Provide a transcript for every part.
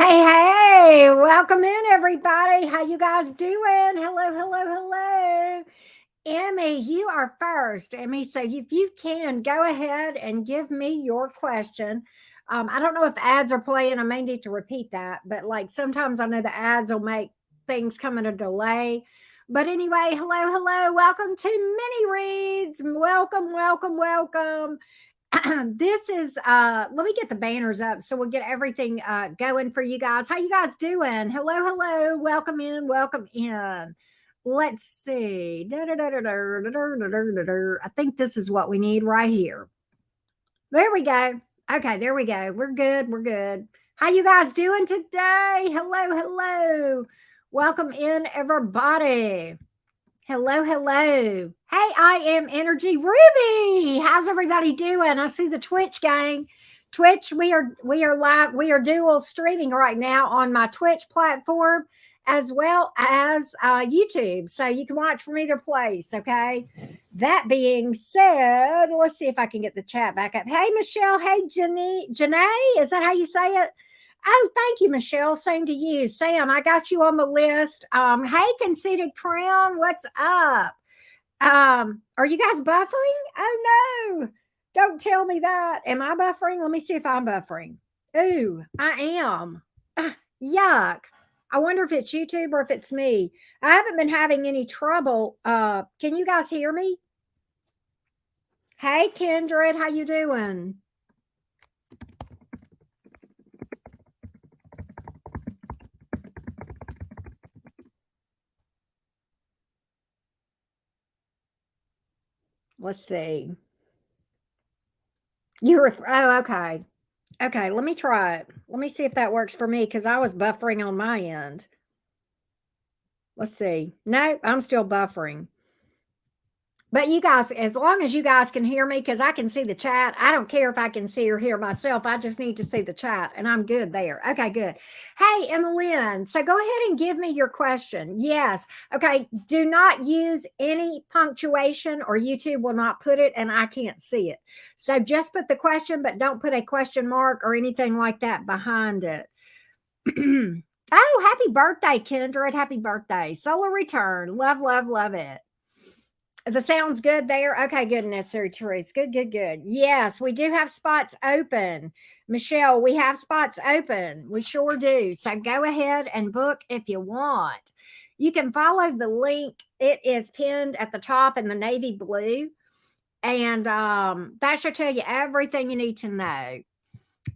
Hey, welcome in everybody. How you guys doing? Hello, hello, hello. Emmy, you are first. Emmy, so if you can go ahead and give me your question. I don't know if the ads are playing. I may need to repeat that, but like sometimes I know the ads will make things come in a delay. But anyway, hello, hello. Welcome to Mini Reads. Welcome, welcome, welcome. This is let me get the banners up so we'll get everything going for you guys. How you guys doing? Hello, hello, welcome in, welcome in. Let's see. I think this is what we need right here. There we go. Okay, there we go. We're good, we're good. How you guys doing today? Hello, hello, welcome in everybody. Hello, hello. Hey, I am Energy Ruby. How's everybody doing? I see the Twitch gang. Twitch, we are live, we are dual streaming right now on my Twitch platform as well as YouTube. So you can watch from either place. Okay. That being said, let's see if I can get the chat back up. Hey, Michelle. Hey, Janae. Is that how you say it? Oh, thank you, Michelle. Same to you. Sam, I got you on the list. Hey, Conceited Crown, what's up? Are you guys buffering? Oh no, don't tell me that. Am I buffering? Let me see if I'm buffering. Ooh, I am. Yuck. I wonder if it's YouTube or if it's me. I haven't been having any trouble. Can you guys hear me? Hey, Kindred, how you doing? Let's see. Oh, okay. Okay, let me try it. Let me see if that works for me because I was buffering on my end. Let's see. No, I'm still buffering. But you guys, as long as you guys can hear me, because I can see the chat, I don't care if I can see or hear myself. I just need to see the chat, and I'm good there. Okay, good. Hey, Emmeline, so go ahead and give me your question. Yes. Okay, do not use any punctuation or YouTube will not put it, and I can't see it. So just put the question, but don't put a question mark or anything like that behind it. Oh, happy birthday, Kindred. Happy birthday. Solar return. Love, love, love it. The sound's good there. Okay, good, necessary truths. Good, good, good. Yes, we do have spots open. Michelle, we have spots open. We sure do. So go ahead and book if you want. You can follow the link. It is pinned at the top in the navy blue. And that should tell you everything you need to know.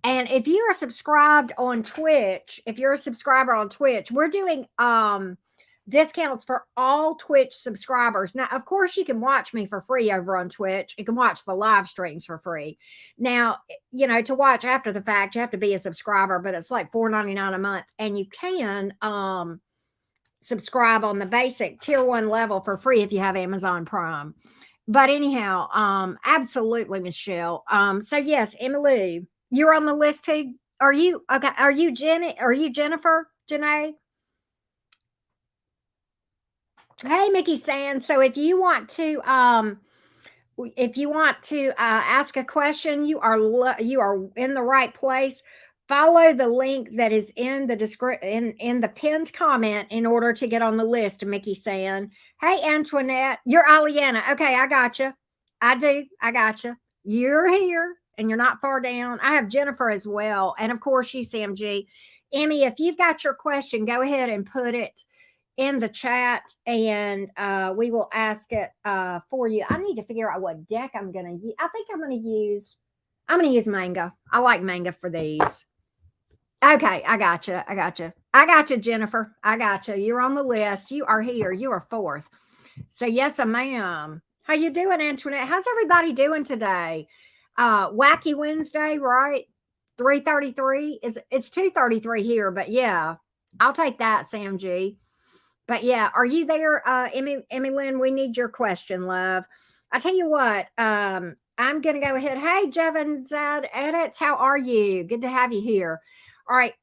And if you are subscribed on Twitch, if you're a subscriber on Twitch, we're doing discounts for all Twitch subscribers. Now, of course, you can watch me for free over on Twitch. You can watch the live streams for free. Now, you know, to watch after the fact, you have to be a subscriber, but it's like $4.99 a month. And you can subscribe on the basic tier 1 level for free if you have Amazon Prime. But anyhow, absolutely, Michelle. So yes, Emily, you're on the list too. Are you okay? Are you Jenny? Are you Jennifer? Janae? Hey, Mickey Sand. So if you want to ask a question, you are in the right place. Follow the link that is in the in the pinned comment in order to get on the list, Mickey Sand. Hey, Antoinette, you're Aliana. Okay, I got you. I do. I got you. You're here and you're not far down. I have Jennifer as well. And of course, you, Sam G. Emmy, if you've got your question, go ahead and put it in the chat and we will ask it for you. I need to figure out what deck I'm going to use. I think I'm going to use Manga. I like Manga for these. Okay, I got you. I got you, Jennifer. I got you. You're on the list. You are here. You are fourth. So yes, ma'am. How you doing, Antoinette? How's everybody doing today? Wacky Wednesday, right? 3:33 it's 2:33 here, but yeah, I'll take that, Sam G. But yeah, are you there, Emmy Lynn? We need your question, love. I tell you what, I'm gonna go ahead. Hey, Jevon Zad Edits, how are you? Good to have you here. All right.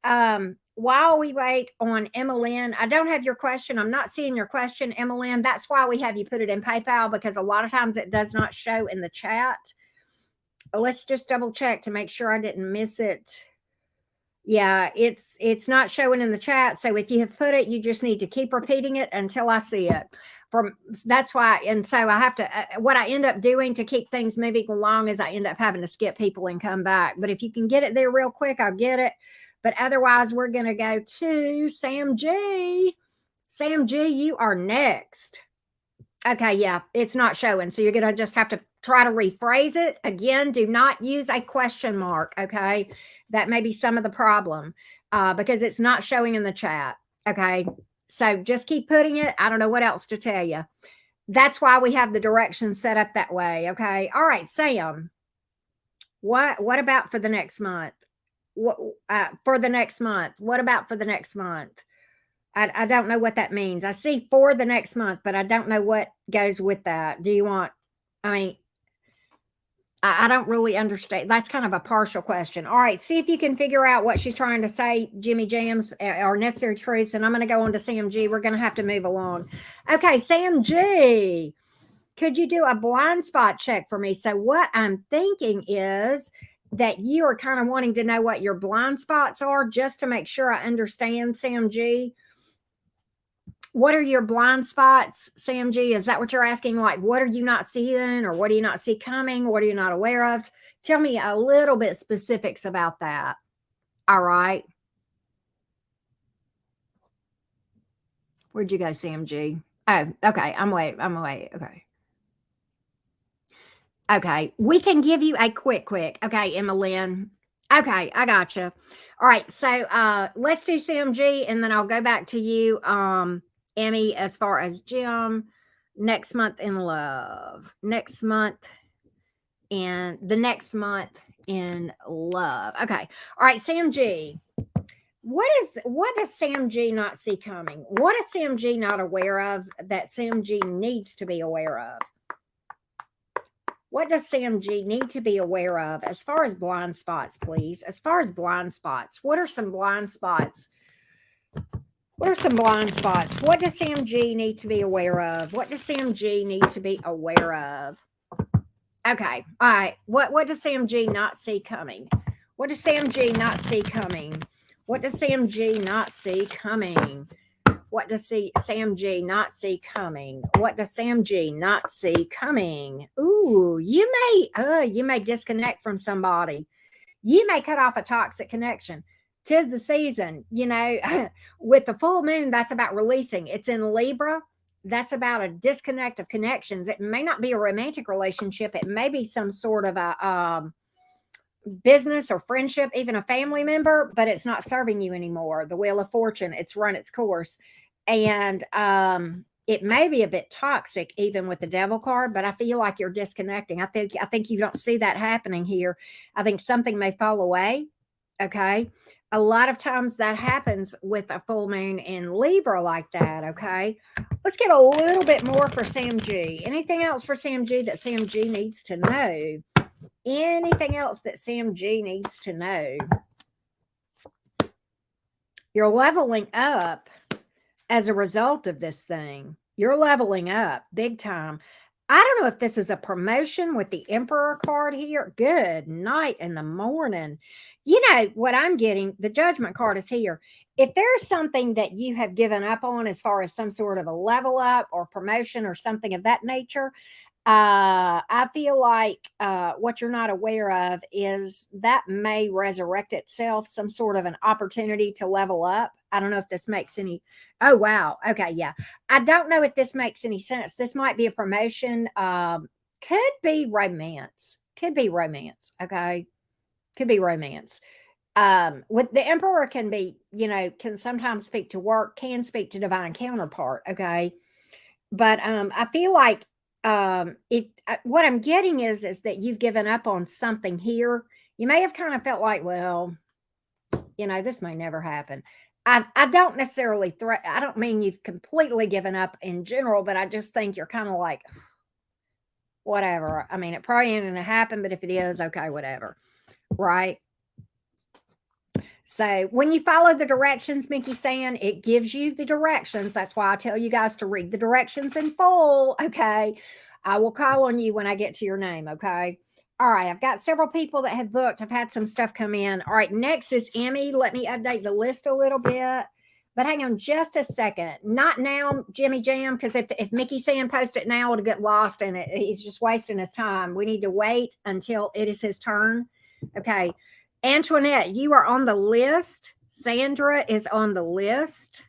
While we wait on Emmeline, I don't have your question. I'm not seeing your question, Emmeline. That's why we have you put it in PayPal, because a lot of times it does not show in the chat. Let's just double check to make sure I didn't miss it. Yeah, it's not showing in the chat. So if you have put it, you just need to keep repeating it until I see it. From That's why, and so I have to. What I end up doing to keep things moving along is I end up having to skip people and come back. But if you can get it there real quick, I'll get it. But otherwise, we're gonna go to Sam G. Sam G, you are next. Okay, yeah, it's not showing. So you're going to just have to try to rephrase it. Again, do not use a question mark, okay? That may be some of the problem because it's not showing in the chat, okay? So just keep putting it. I don't know what else to tell you. That's why we have the directions set up that way, okay? All right, Sam, what about for the next month? What for the next month? What about for the next month? I don't know what that means. I see for the next month, but I don't know what goes with that. Do you want, I mean, I don't really understand. That's kind of a partial question. All right, see if you can figure out what she's trying to say, Jimmy Jams, or necessary truths. And I'm going to go on to Sam G. We're going to have to move along. Okay, Sam G, could you do a blind spot check for me? So what I'm thinking is that you are kind of wanting to know what your blind spots are just to make sure I understand, Sam G. What are your blind spots, Sam G? Is that what you're asking? Like, what are you not seeing, or what do you not see coming? What are you not aware of? Tell me a little bit specifics about that. All right. Where'd you go, Sam G? Oh, okay. I'm away. Okay. Okay. We can give you a quick. Okay, Emma Lynn. Okay, I got you. All right. So let's do Sam G, and then I'll go back to you, Emmy, as far as Jim. Next month in love. Next month in the next month in love. Okay. All right, Sam G. What does Sam G not see coming? What is Sam G not aware of that Sam G needs to be aware of? What does Sam G need to be aware of as far as blind spots, please? As far as blind spots, what are some blind spots? What are some blind spots? What does Sam G need to be aware of? What does Sam G need to be aware of? Okay. All right. What does Sam G not see coming? What does Sam G not see coming? What does Sam G not see coming? What does Sam G not see coming? What does Sam G not see coming? Ooh, you may disconnect from somebody. You may cut off a toxic connection. 'Tis the season, with the full moon, that's about releasing. It's in Libra. That's about a disconnect of connections. It may not be a romantic relationship. It may be some sort of a business or friendship, even a family member, but it's not serving you anymore. The Wheel of Fortune, it's run its course. And it may be a bit toxic, even with the Devil card, but I feel like you're disconnecting. I think you don't see that happening here. I think something may fall away. Okay. A lot of times that happens with a full moon in Libra like that. Okay. Let's get a little bit more for Sam G. Anything else for Sam G that Sam G needs to know? Anything else that Sam G needs to know? You're leveling up as a result of this thing. You're leveling up big time. I don't know if this is a promotion with the Emperor card here. Good night in the morning. You know what I'm getting? The Judgment card is here. If there's something that you have given up on as far as some sort of a level up or promotion or something of that nature, I feel like what you're not aware of is that may resurrect itself, some sort of an opportunity to level up. I don't know if this makes any. Oh, wow. Okay. Yeah. I don't know if this makes any sense. This might be a promotion. Could be romance. Could be romance. Okay. Could be romance. With the Emperor can be, can sometimes speak to work, can speak to divine counterpart. Okay. But I feel like if what I'm getting is that you've given up on something here. You may have kind of felt like, well, this may never happen. I don't necessarily I don't mean you've completely given up in general, but I just think you're kind of like, whatever. I mean, it probably ain't gonna happen, but if it is, okay, whatever. Right. So when you follow the directions, Mickey's saying it gives you the directions. That's why I tell you guys to read the directions in full. Okay. I will call on you when I get to your name. Okay. All right, I've got several people that have booked. I've had some stuff come in. All right, next is Emmy. Let me update the list a little bit. But hang on just a second. Not now, Jimmy Jam, because if Mickey Sand post it now, it'll get lost in it. He's just wasting his time. We need to wait until it is his turn. Okay. Antoinette, you are on the list. Sandra is on the list.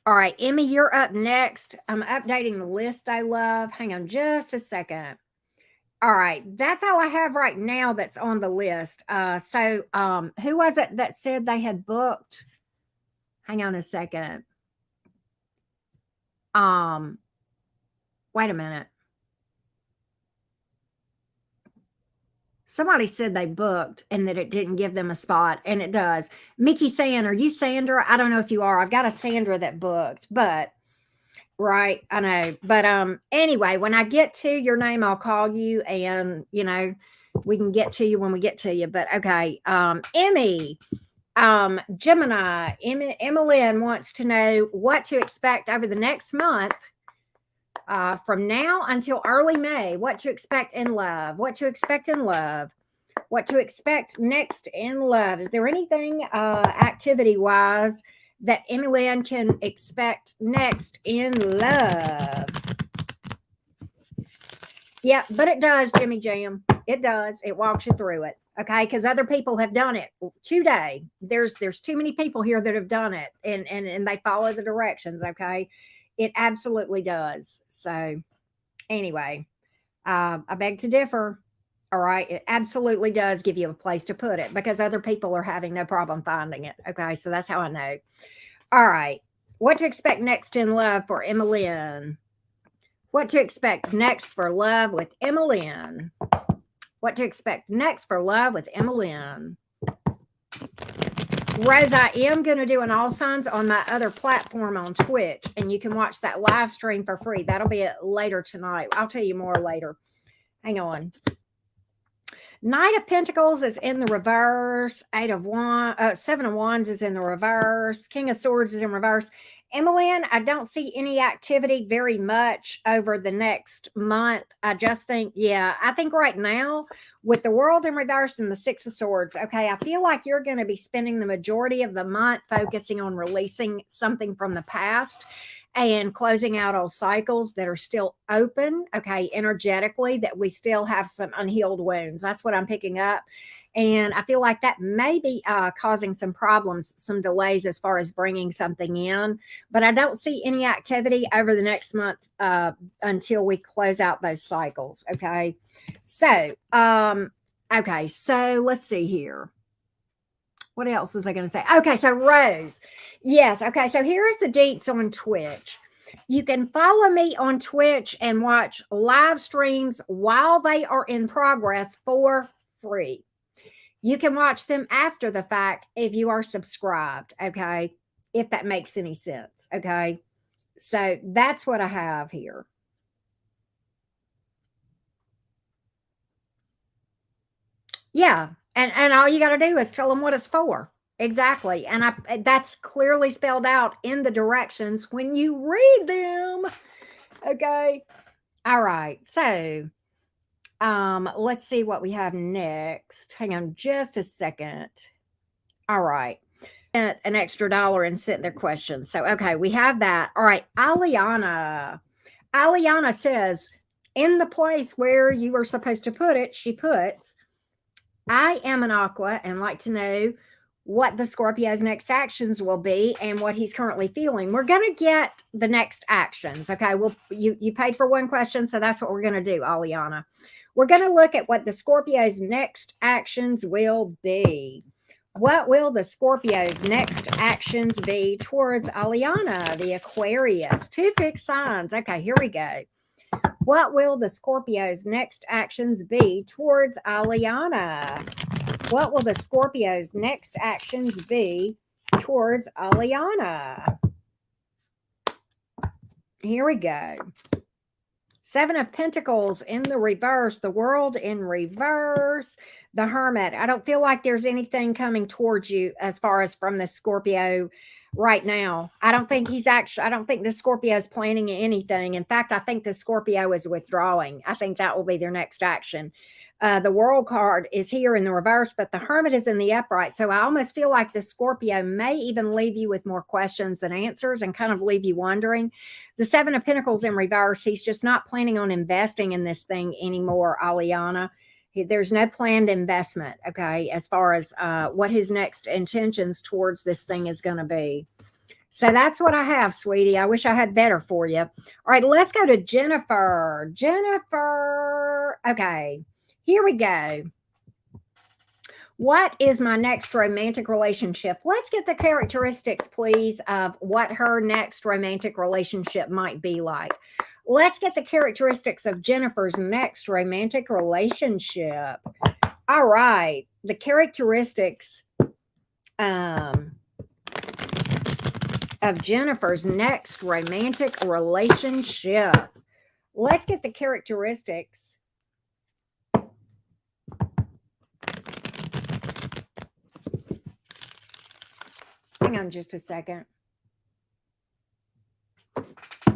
All right, Emmy, you're up next. I'm updating the list I love. Hang on just a second. All right, that's all I have right now that's on the list. So who was it that said they had booked? Hang on a second. Wait a minute. Somebody said they booked and that it didn't give them a spot, and it does. Mickey saying, are you Sandra? I don't know if you are. I've got a Sandra that booked, but right, I know. But anyway, when I get to your name, I'll call you, and we can get to you when we get to you. But okay, Emmy, Gemini, Lynn wants to know what to expect over the next month. From now until early May, what to expect in love, what to expect in love, what to expect next in love. Is there anything activity wise that Emmy Lynn can expect next in love? Yeah, but it does, Jimmy Jam. It does. It walks you through it. Okay, because other people have done it today. There's too many people here that have done it, and they follow the directions. Okay, it absolutely does. So anyway, I beg to differ. All right, it absolutely does give you a place to put it because other people are having no problem finding it. Okay, so that's how I know. All right, what to expect next in love for Emmy Lynn? What to expect next for love with Emmy Lynn? What to expect next for love with Emmy Lynn? Rose, I am going to do an all signs on my other platform on Twitch, and you can watch that live stream for free. That'll be later tonight. I'll tell you more later. Hang on. Knight of Pentacles is in the reverse. Seven of Wands is in the reverse. King of Swords is in reverse. Emmy Lynn, I don't see any activity very much over the next month. I just think, I think right now with the World in reverse and the Six of Swords, okay, I feel like you're going to be spending the majority of the month focusing on releasing something from the past and closing out old cycles that are still open, okay, energetically, that we still have some unhealed wounds. That's what I'm picking up. And I feel like that may be causing some problems, some delays as far as bringing something in. But I don't see any activity over the next month until we close out those cycles, okay? So, so let's see here. What else was I going to say? Okay, so Rose. Yes, okay, so here's the deets on Twitch. You can follow me on Twitch and watch live streams while they are in progress for free. You can watch them after the fact if you are subscribed, okay? If that makes any sense, okay? So that's what I have here. Yeah, and all you got to do is tell them what it's for. Exactly. And that's clearly spelled out in the directions when you read them. Okay. All right. So let's see what we have next. Hang on just a second. All right. An extra $1 and sent their questions. So okay, we have that. All right. Aliana says, in the place where you were supposed to put it, she puts, I am an Aqua and like to know what the Scorpio's next actions will be and what he's currently feeling. We're going to get the next actions. Okay. Well, you paid for one question. So that's what we're going to do, Aliana. We're going to look at what the Scorpio's next actions will be. What will the Scorpio's next actions be towards Aliana, the Aquarius? Two fixed signs. Okay, here we go. What will the Scorpio's next actions be towards Aliana? What will the Scorpio's next actions be towards Aliana? Here we go. Seven of Pentacles in the reverse, the World in reverse, the Hermit. I don't feel like there's anything coming towards you as far as from the Scorpio right now. I don't think I don't think the Scorpio is planning anything. In fact, I think the Scorpio is withdrawing. I think that will be their next action. The World card is here in the reverse, but the Hermit is in the upright. So I almost feel like the Scorpio may even leave you with more questions than answers and kind of leave you wondering. The Seven of Pentacles in reverse, he's just not planning on investing in this thing anymore, Aliana. There's no planned investment, okay, as far as what his next intentions towards this thing is going to be. So that's what I have, sweetie. I wish I had better for you. All right, let's go to Jennifer. Jennifer. Okay, here we go. What is my next romantic relationship? Let's get the characteristics, please, of what her next romantic relationship might be like. Let's get the characteristics of Jennifer's next romantic relationship. All right, the characteristics of Jennifer's next romantic relationship. Let's get the characteristics. Hang on just a second.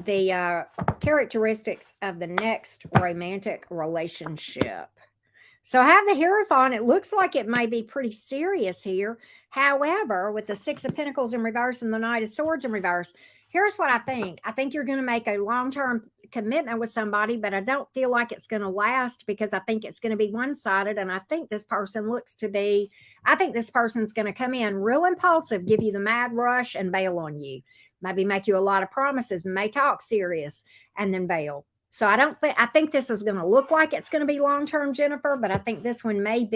The characteristics of the next romantic relationship. So I have the Hierophant. It looks like it may be pretty serious here. However, with the Six of Pentacles in reverse and the Knight of Swords in reverse, here's what I think. I think you're going to make a long-term commitment with somebody, but I don't feel like it's going to last because I think it's going to be one-sided. And I think this person I think this person's going to come in real impulsive, give you the mad rush and bail on you. Maybe make you a lot of promises, may talk serious and then bail. So I think this is going to look like it's going to be long-term, Jennifer, but I think this one may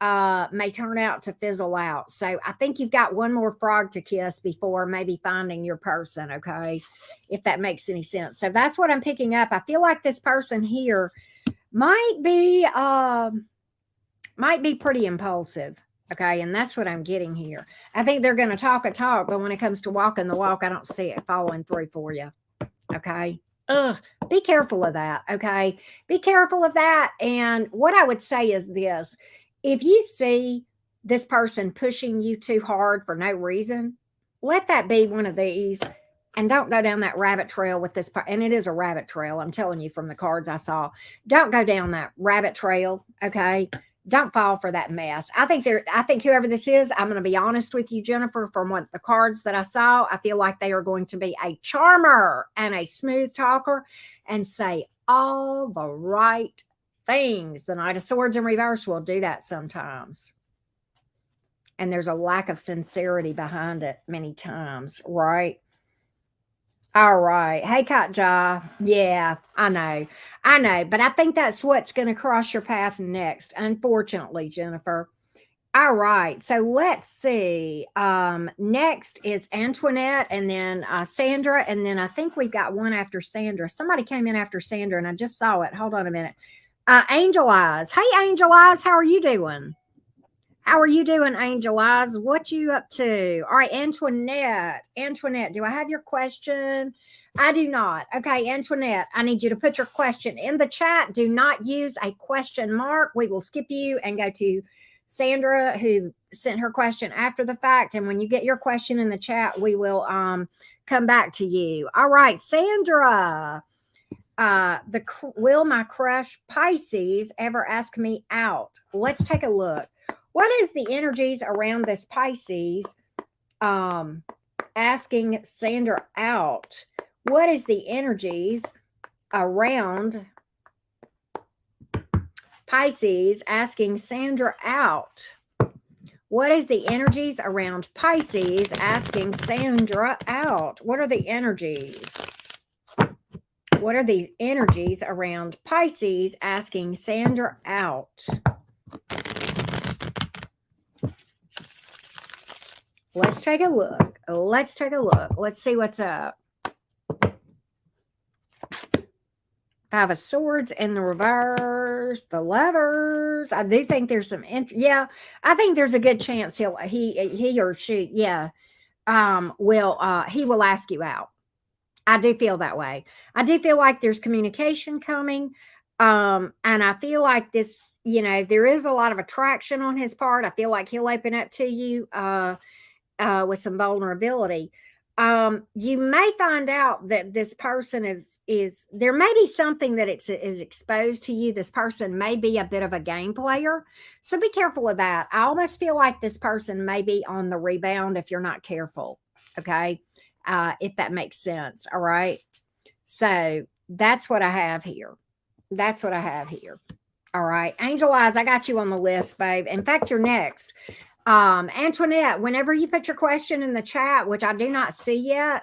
turn out to fizzle out. So I think you've got one more frog to kiss before maybe finding your person. Okay. If that makes any sense. So that's what I'm picking up. I feel like this person here might be pretty impulsive. Okay. And that's what I'm getting here. I think they're going to talk a talk, but when it comes to walking the walk, I don't see it following through for you. Okay. Be careful of that. Okay. Be careful of that. And what I would say is this: if you see this person pushing you too hard for no reason, let that be one of these and don't go down that rabbit trail with this. And it is a rabbit trail. I'm telling you from the cards I saw, don't go down that rabbit trail. Okay. Don't fall for that mess. I think whoever this is, I'm going to be honest with you, Jennifer, from what the cards that I saw, I feel like they are going to be a charmer and a smooth talker and say all the right things. The Knight of Swords in reverse will do that sometimes. And there's a lack of sincerity behind it many times, right? All right. Hey, Katja. Yeah, I know. But I think that's what's going to cross your path next, unfortunately, Jennifer. All right. So let's see. Next is Antoinette and then Sandra. And then I think we've got one after Sandra. Somebody came in after Sandra and I just saw it. Hold on a minute. Angel Eyes. Hey, Angel Eyes. How are you doing? How are you doing, Angel Eyes? What you up to? All right, Antoinette. Antoinette, do I have your question? I do not. Okay, Antoinette, I need you to put your question in the chat. Do not use a question mark. We will skip you and go to Sandra, who sent her question after the fact. And when you get your question in the chat, we will come back to you. All right, Sandra. Will my crush Pisces ever ask me out? Let's take a look. What is the energies around this Pisces asking Sandra out? What is the energies around Pisces asking Sandra out? What is the energies around Pisces asking Sandra out? What are the energies? What are these energies around Pisces asking Sandra out? Let's take a look. Let's see what's up. Five of Swords in the reverse, the Lovers. I do think there's some I think there's a good chance he or she, he will ask you out. I do feel that way. I do feel like there's communication coming. And I feel like this, there is a lot of attraction on his part. I feel like he'll open up to you. with some vulnerability. You may find out that this person is there may be something that is exposed to you. This person may be a bit of a game player, so be careful of that. I almost feel like this person may be on the rebound if you're not careful. Okay, if that makes sense. All right, so that's what I have here. That's what I have here. All right, Angel Eyes, I got you on the list, babe. In fact, you're next. Antoinette, whenever you put your question in the chat, which I do not see yet,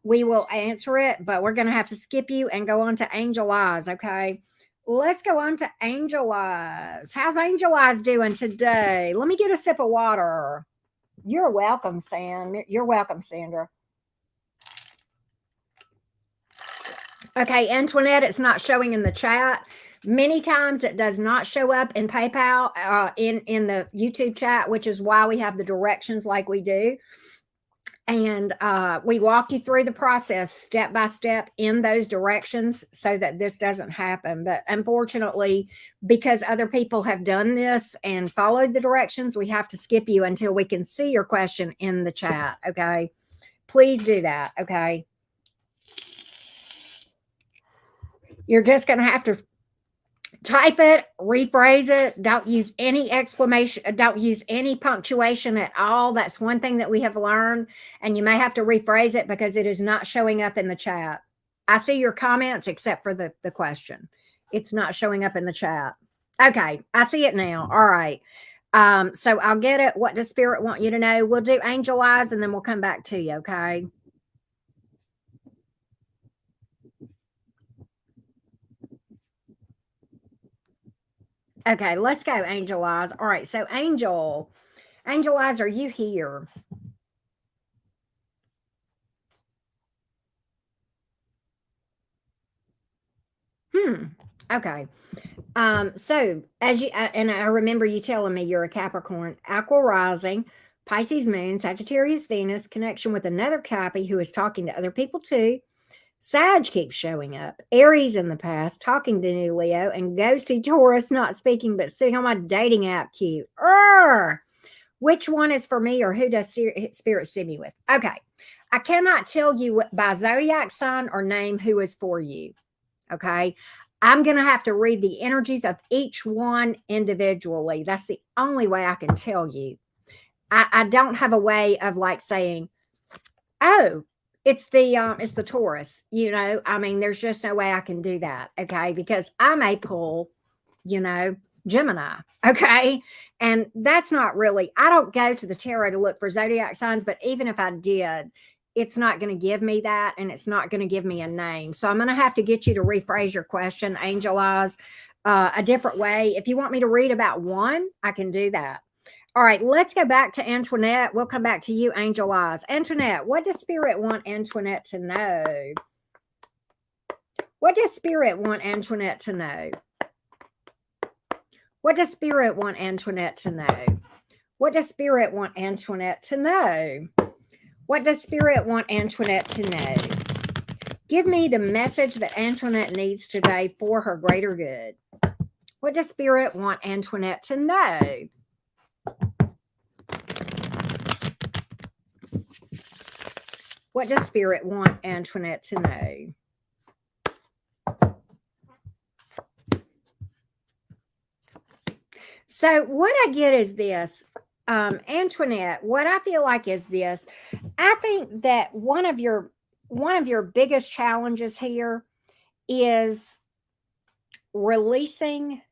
we will answer it, but we're going to have to skip you and go on to Angel Eyes. Okay. Let's go on to Angel Eyes. How's Angel Eyes doing today? Let me get a sip of water. You're welcome, Sam. You're welcome, Sandra. Okay, Antoinette, it's not showing in the chat. Many times it does not show up in PayPal in the YouTube chat, which is why we have the directions like we do. And we walk you through the process step by step in those directions so that this doesn't happen. But unfortunately, because other people have done this and followed the directions, we have to skip you until we can see your question in the chat. Okay. Please do that. Okay. You're just going to have to type it, rephrase it. Don't use any exclamation, don't use any punctuation at all. That's one thing that we have learned. And you may have to rephrase it because it is not showing up in the chat. I see your comments except for the question. It's not showing up in the chat. Okay, I see it now. All right. So I'll get it. What does Spirit want you to know? We'll do Angel Eyes and then we'll come back to you, okay? Okay, let's go, Angel Eyes. All right, so Angel Eyes, are you here? Okay. So as you and I remember you telling me you're a Capricorn, Aqua rising, Pisces moon, Sagittarius Venus, connection with another Cappy who is talking to other people too. Sag keeps showing up. Aries in the past, talking to new Leo, and ghosty Taurus, not speaking but sitting on my dating app. Cute. Which one is for me, or who does Spirit see me with? Okay. I cannot tell you by zodiac sign or name who is for you. Okay. I'm going to have to read the energies of each one individually. That's the only way I can tell you. I don't have a way of like saying, oh, it's the Taurus, you know. I mean, there's just no way I can do that. Okay. Because I may pull, you know, Gemini. Okay. And that's not really, I don't go to the tarot to look for zodiac signs, but even if I did, it's not going to give me that, and it's not going to give me a name. So I'm going to have to get you to rephrase your question, Angel Eyes, a different way. If you want me to read about one, I can do that. All right, let's go back to Antoinette. We'll come back to you, Angel Eyes. Antoinette, what does Spirit want Antoinette to know? What does Spirit want Antoinette to know? What does Spirit want Antoinette to know? What does Spirit want Antoinette to know? What does Spirit want Antoinette to know? Give me the message that Antoinette needs today for her greater good. What does Spirit want Antoinette to know? What does Spirit want Antoinette to know? So what I get is this, Antoinette, what I feel like is this. I think that one of your biggest challenges here is releasing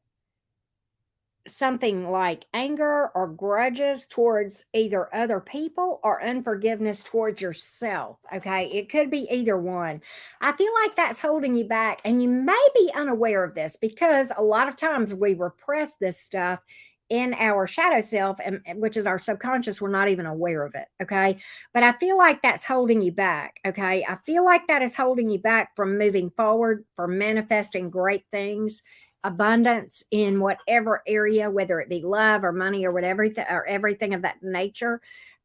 something like anger or grudges towards either other people or unforgiveness towards yourself. Okay. It could be either one. I feel like that's holding you back, and you may be unaware of this because a lot of times we repress this stuff in our shadow self, and which is our subconscious. We're not even aware of it. Okay. But I feel like that's holding you back. Okay. I feel like that is holding you back from moving forward, from manifesting great things, abundance in whatever area, whether it be love or money or whatever, or everything of that nature.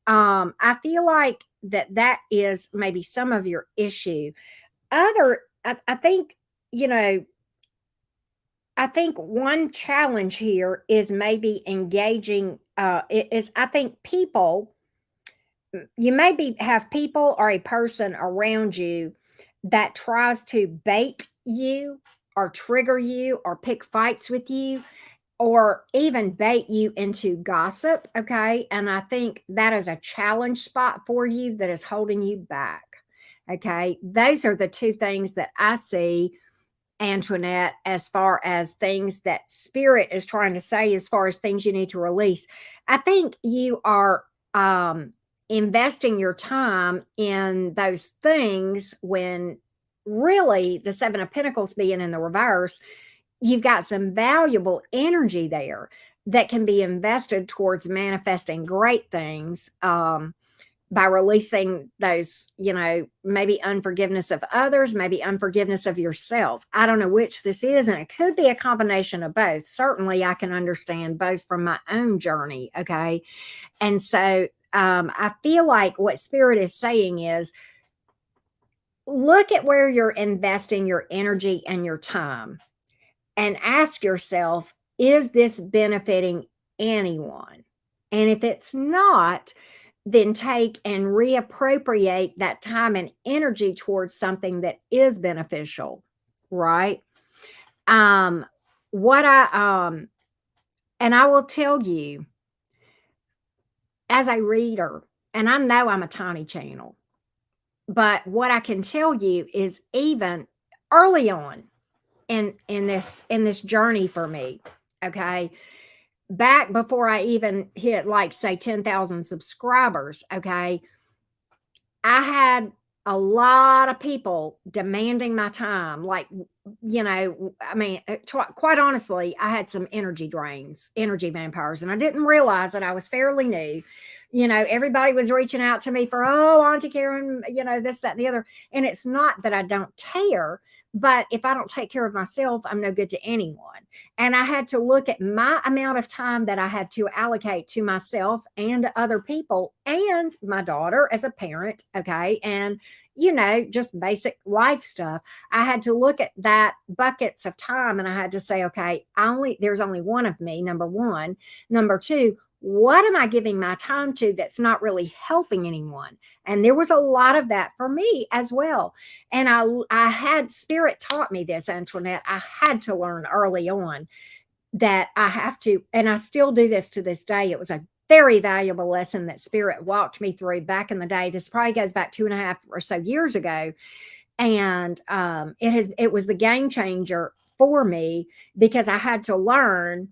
I feel like that is maybe some of your issue. I think, you know, I think one challenge here is maybe engaging, I think people you maybe have people or a person around you that tries to bait you or trigger you or pick fights with you or even bait you into gossip. Okay. And I think that is a challenge spot for you that is holding you back. Okay. Those are the two things that I see, Antoinette, as far as things that spirit is trying to say, as far as things you need to release. I think you are investing your time in those things when really the Seven of Pentacles being in the reverse, you've got some valuable energy there that can be invested towards manifesting great things. By releasing those, maybe unforgiveness of others, maybe unforgiveness of yourself. I don't know which this is, and it could be a combination of both. Certainly, I can understand both from my own journey. Okay. And so I feel like what Spirit is saying is look at where you're investing your energy and your time and ask yourself, is this benefiting anyone? And if it's not, then take and reappropriate that time and energy towards something that is beneficial, right? Um, what and I will tell you, as a reader, and I know I'm a tiny channel, but what I can tell you is even early on in this journey for me, okay, back before I even hit, like, say 10,000 subscribers, okay, I had a lot of people demanding my time. Like, I mean, quite honestly, I had some energy drains, energy vampires, and I didn't realize that I was fairly new. Everybody was reaching out to me for, oh, Auntie Karen, this, that, and the other. And it's not that I don't care, but if I don't take care of myself, I'm no good to anyone. And I had to look at my amount of time that I had to allocate to myself and other people and my daughter as a parent. Okay. And, just basic life stuff. I had to look at that buckets of time and I had to say, okay, there's only one of me, number one. Number two, what am I giving my time to that's not really helping anyone? And there was a lot of that for me as well. And I had Spirit taught me this, Antoinette. I had to learn early on that I have to, and I still do this to this day. It was a very valuable lesson that Spirit walked me through back in the day. This probably goes back 2.5 or so years ago. And it was the game changer for me because I had to learn,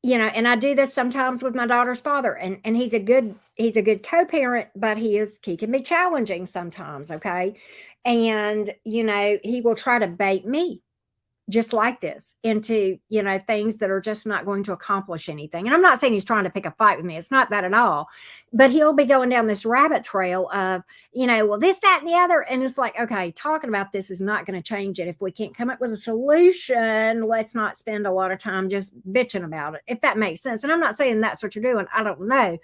and I do this sometimes with my daughter's father, and he's a good co-parent, but he can be challenging sometimes. Okay. And he will try to bait me just like this into, things that are just not going to accomplish anything. And I'm not saying he's trying to pick a fight with me. It's not that at all. But he'll be going down this rabbit trail of, well, this, that, and the other. And it's like, okay, talking about this is not going to change it. If we can't come up with a solution, let's not spend a lot of time just bitching about it, if that makes sense. And I'm not saying that's what you're doing. I don't know.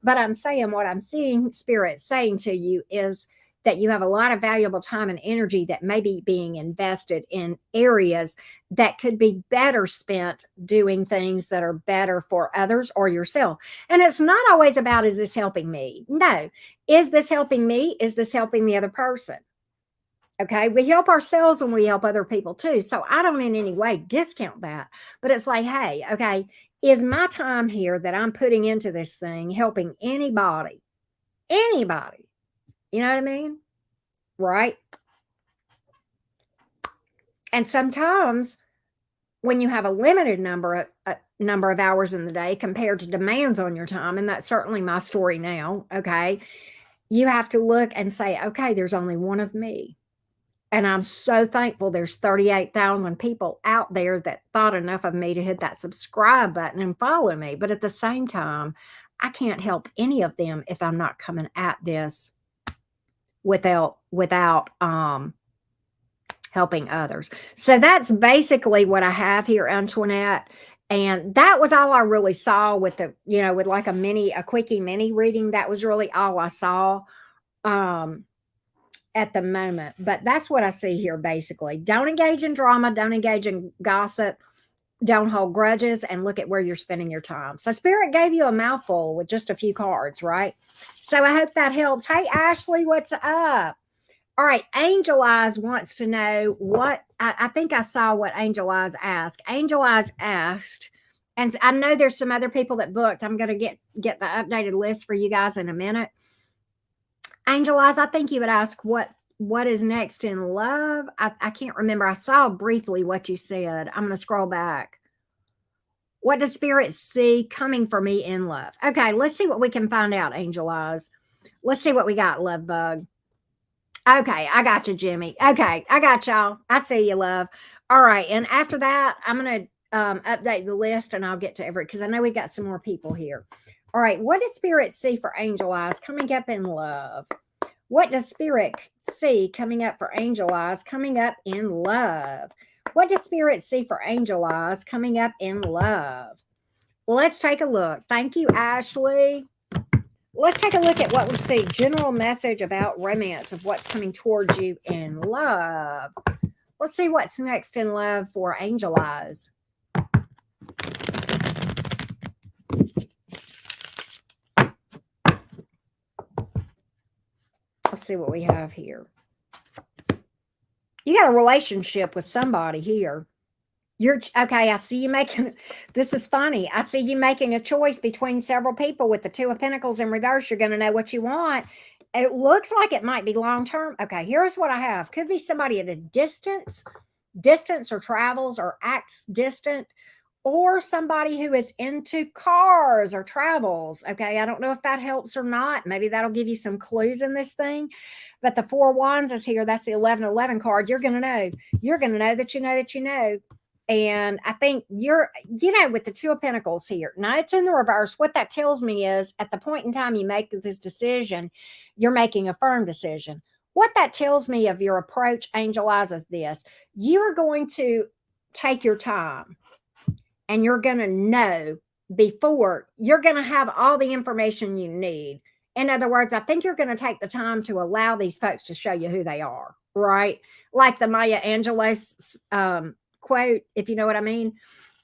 But I'm saying what I'm seeing Spirit saying to you is that you have a lot of valuable time and energy that may be being invested in areas that could be better spent doing things that are better for others or yourself. And it's not always about, is this helping me? No. Is this helping me? Is this helping the other person? Okay. We help ourselves when we help other people too. So I don't in any way discount that. But it's like, hey, okay, is my time here that I'm putting into this thing helping anybody? Anybody. You know what I mean? Right? And sometimes when you have a limited number of hours in the day compared to demands on your time, and that's certainly my story now, okay, you have to look and say, okay, there's only one of me. And I'm so thankful there's 38,000 people out there that thought enough of me to hit that subscribe button and follow me. But at the same time, I can't help any of them if I'm not coming at this without helping others. So that's basically what I have here, Antoinette. And that was all I really saw with with like a quickie mini reading. That was really all I saw at the moment. But that's what I see here basically. Don't engage in drama, don't engage in gossip. Don't hold grudges and look at where you're spending your time. So Spirit gave you a mouthful with just a few cards, right? So I hope that helps. Hey, Ashley, what's up? All right, Angel Eyes wants to know what I think I saw what Angel Eyes asked. Angel Eyes asked, and I know there's some other people that booked. I'm going to get the updated list for you guys in a minute. Angel Eyes, I think you would ask what is next in love. I can't remember. I saw briefly what you said. I'm going to scroll back. What does Spirit see coming for me in love? Okay, let's see what we can find out, Angel Eyes. Let's see what we got, Love Bug. Okay, I got you, Jimmy. Okay, I got y'all. I see you, love. All right, and after that, I'm gonna update the list, and I'll get to because I know we got some more people here. All right, what does Spirit see for Angel Eyes coming up in love? What does Spirit see coming up for Angel Eyes coming up in love? What does Spirit see for Angel Eyes coming up in love? Let's take a look. Thank you, Ashley. Let's take a look at what we see. General message about romance of what's coming towards you in love. Let's see what's next in love for Angel Eyes. Let's see what we have here. You got a relationship with somebody here. You're okay. I see you making this is funny. I see you making a choice between several people with the Two of Pentacles in reverse. You're going to know what you want. It looks like it might be long term. Okay, here's what I have. Could be somebody at a distance or travels or acts distant, or somebody who is into cars or travels. Okay, I don't know if that helps or not. Maybe that'll give you some clues in this thing. But the Four of Wands is here. That's the 1111 card. You're going to know. You're going to know that you know that you know. And I think with the Two of Pentacles here. Now it's in the reverse. What that tells me is at the point in time you make this decision, you're making a firm decision. What that tells me of your approach, Angel Eyes, is this. You are going to take your time and you're going to know before you're going to have all the information you need. In other words, I think you're going to take the time to allow these folks to show you who they are, right? Like the Maya Angelou's quote, if you know what I mean.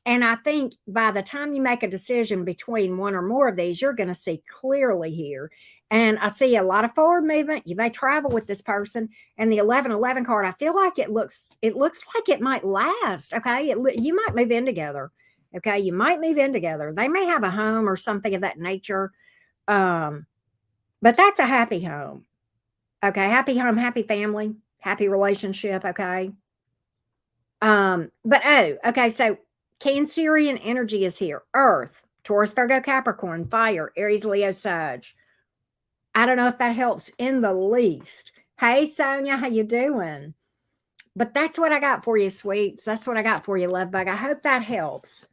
And I think by the time you make a decision between one or more of these, you're going to see clearly here. And I see a lot of forward movement. You may travel with this person. And the 1111 card, I feel like it looks like it might last. Okay, you might move in together. Okay, you might move in together. They may have a home or something of that nature. But that's a happy home. Okay, happy home, happy family, happy relationship. Okay. Okay, so Cancerian energy is here. Earth, Taurus, Virgo, Capricorn, fire, Aries, Leo, Sag. I don't know if that helps in the least. Hey, Sonia, how you doing? But that's what I got for you, sweets. That's what I got for you, love bug. I hope that helps.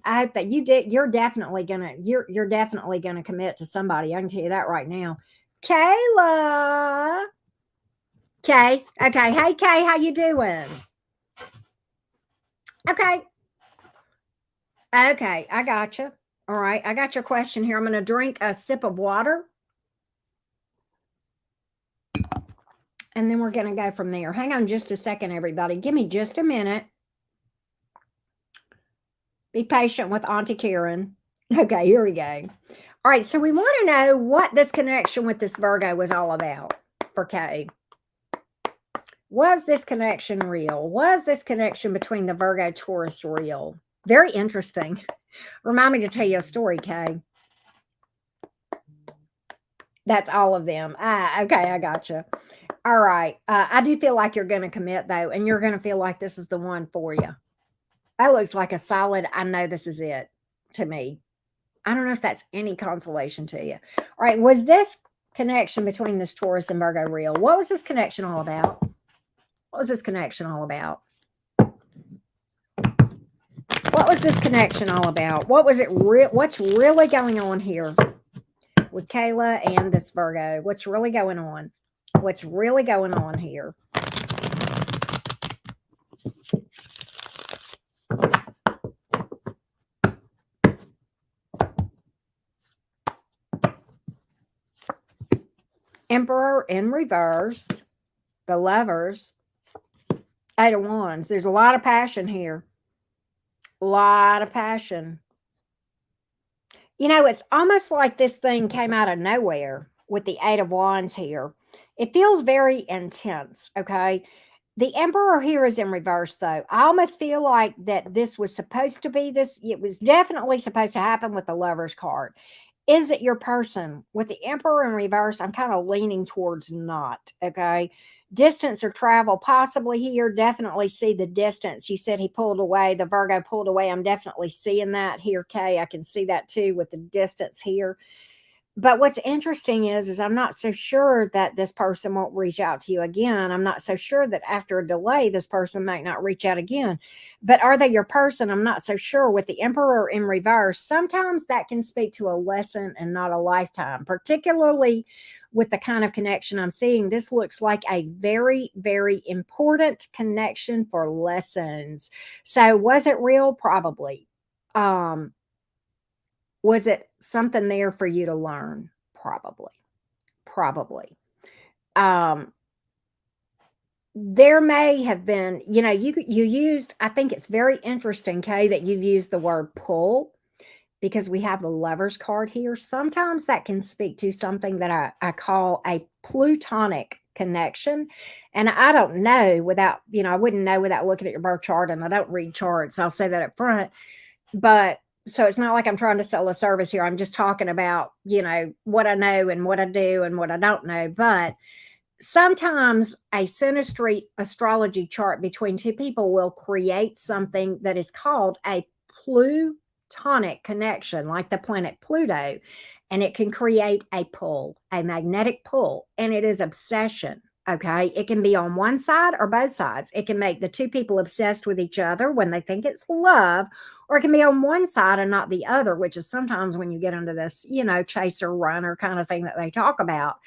I hope that you're definitely gonna commit to somebody. I can tell you that right now. Kayla. Okay. Hey, Kay, how you doing? Okay, I got you. All right, I got your question here. I'm going to drink a sip of water. And then we're going to go from there. Hang on just a second, everybody. Give me just a minute. Be patient with Auntie Karen. Okay, here we go. All right, so we want to know what this connection with this Virgo was all about for Kay. Was this connection real? Was this connection between the Virgo Taurus real? Very interesting. Remind me to tell you a story, Kay. That's all of them. Okay, I got you. All right. I do feel like you're going to commit, though, and you're going to feel like this is the one for you. That looks like a solid, I know this is it to me. I don't know if that's any consolation to you. All right. Was this connection between this Taurus and Virgo real? What was this connection all about? What was this connection all about? What was this connection all about? What was it? What's really going on here with Kayla and this Virgo? What's really going on? What's really going on here? Emperor in reverse, the Lovers, Eight of Wands. There's a lot of passion here. Lot of passion. You know, it's almost like this thing came out of nowhere with the 8 of Wands here. It feels very intense, okay? The Emperor here is in reverse, though. I almost feel like that this was supposed to be this, it was definitely supposed to happen with the Lover's card. Is it your person? With the Emperor in reverse, I'm kind of leaning towards not, okay? Distance or travel, possibly here. Definitely see the distance. You said he pulled away, the Virgo pulled away. I'm definitely seeing that here, Kay. I can see that too with the distance here. But what's interesting is I'm not so sure that this person won't reach out to you again. I'm not so sure that after a delay, this person might not reach out again. But are they your person? I'm not so sure. With the Emperor in reverse, sometimes that can speak to a lesson and not a lifetime, particularly with the kind of connection I'm seeing. This looks like a very, very important connection for lessons. So was it real? Probably. Um, was it something there for you to learn? Probably. Probably. Um, there may have been, you used, I think it's very interesting, Kay, that you've used the word pull because we have the Lover's card here. Sometimes that can speak to something that I call a plutonic connection. And I don't know without, I wouldn't know without looking at your birth chart, and I don't read charts. I'll say that up front. But so it's not like I'm trying to sell a service here. I'm just talking about, what I know and what I do and what I don't know. But sometimes a synastry astrology chart between two people will create something that is called a plutonic connection, like the planet Pluto. And it can create a pull, a magnetic pull, and it is obsession. Okay. It can be on one side or both sides. It can make the two people obsessed with each other when they think it's love, or it can be on one side and not the other, which is sometimes when you get into this, chaser runner kind of thing that they talk about.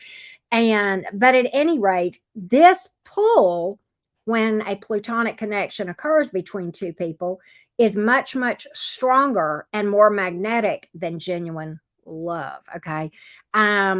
But at any rate, this pull, when a plutonic connection occurs between two people, is much, much stronger and more magnetic than genuine love. Okay.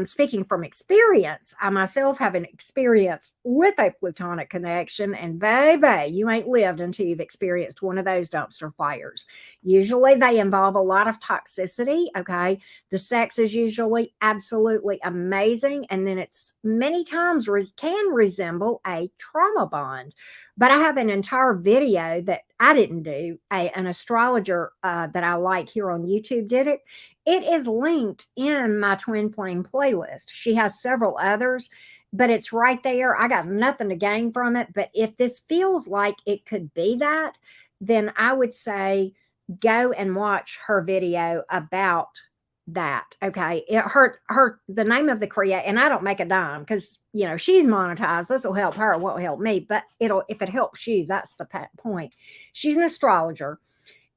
Speaking from experience, I myself have an experience with a plutonic connection, and baby, you ain't lived until you've experienced one of those dumpster fires. Usually they involve a lot of toxicity. Okay. The sex is usually absolutely amazing. And then it's many times can resemble a trauma bond. But I have an entire video that I didn't do. An astrologer that I like here on YouTube did it. It is linked in my twin flame playlist. She has several others, but it's right there. I got nothing to gain from it. But if this feels like it could be that, then I would say go and watch her video about that. Okay. The name of the create, and I don't make a dime because, she's monetized. This will help her. It won't help me, but if it helps you, that's the point. She's an astrologer,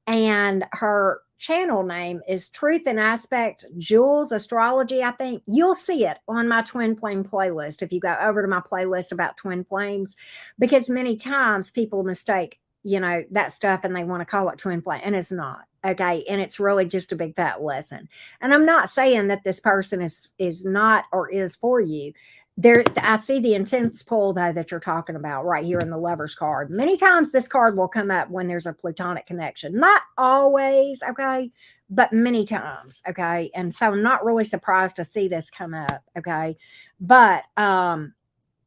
and her channel name is Truth and Aspect Jules Astrology. I think you'll see it on my twin flame playlist if you go over to my playlist about twin flames, because many times people mistake, that stuff, and they want to call it twin flame, and it's not. Okay. And it's really just a big fat lesson. And I'm not saying that this person is not or is for you. I see the intense pull though that you're talking about right here in the Lover's card. Many times this card will come up when there's a plutonic connection. Not always, okay, but many times, okay. And so I'm not really surprised to see this come up, okay. But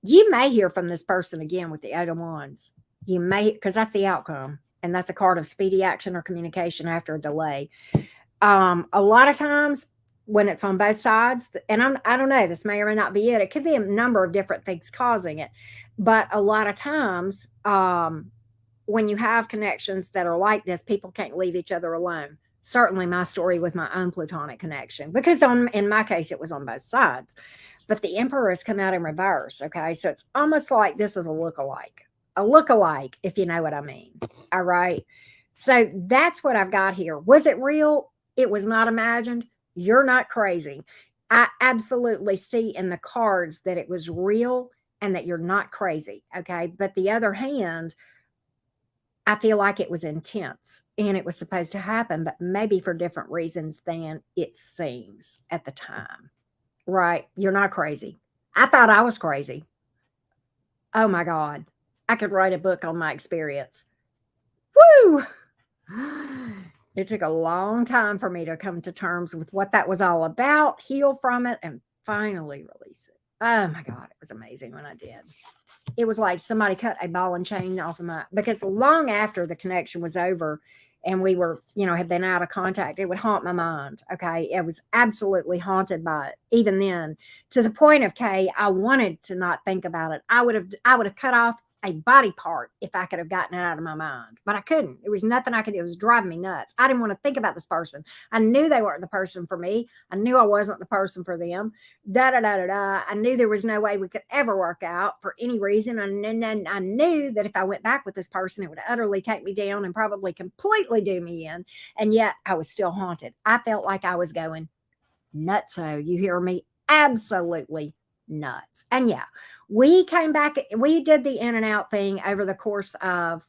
you may hear from this person again with the 8 of Wands. You may, because that's the outcome, and that's a card of speedy action or communication after a delay. A lot of times when it's on both sides, and I don't know, this may or may not be it. It could be a number of different things causing it, but a lot of times, when you have connections that are like this, people can't leave each other alone. Certainly, my story with my own plutonic connection, because in my case, it was on both sides. But the Emperor has come out in reverse. Okay, so it's almost like this is a look-alike, if you know what I mean. All right. So that's what I've got here. Was it real? It was not imagined. You're not crazy. I absolutely see in the cards that it was real and that you're not crazy. Okay. But the other hand, I feel like it was intense and it was supposed to happen, but maybe for different reasons than it seems at the time. Right. You're not crazy. I thought I was crazy. Oh my God. I could write a book on my experience. Woo! It took a long time for me to come to terms with what that was all about, heal from it, and finally release it. Oh my God, it was amazing when I did. It was like somebody cut a ball and chain off of my, because long after the connection was over and we were, had been out of contact, it would haunt my mind. Okay. I was absolutely haunted by it. Even then, to the point of Kay, I wanted to not think about it. I would have cut off a body part if I could have gotten it out of my mind, but I couldn't. It was nothing I could do. It was driving me nuts. I didn't want to think about this person. I knew they weren't the person for me. I knew I wasn't the person for them. Da da da da da. I knew there was no way we could ever work out for any reason. And then I knew that if I went back with this person, it would utterly take me down and probably completely do me in. And yet I was still haunted. I felt like I was going nutso. You hear me? Absolutely nuts. And yeah, we came back, we did the in and out thing over the course of,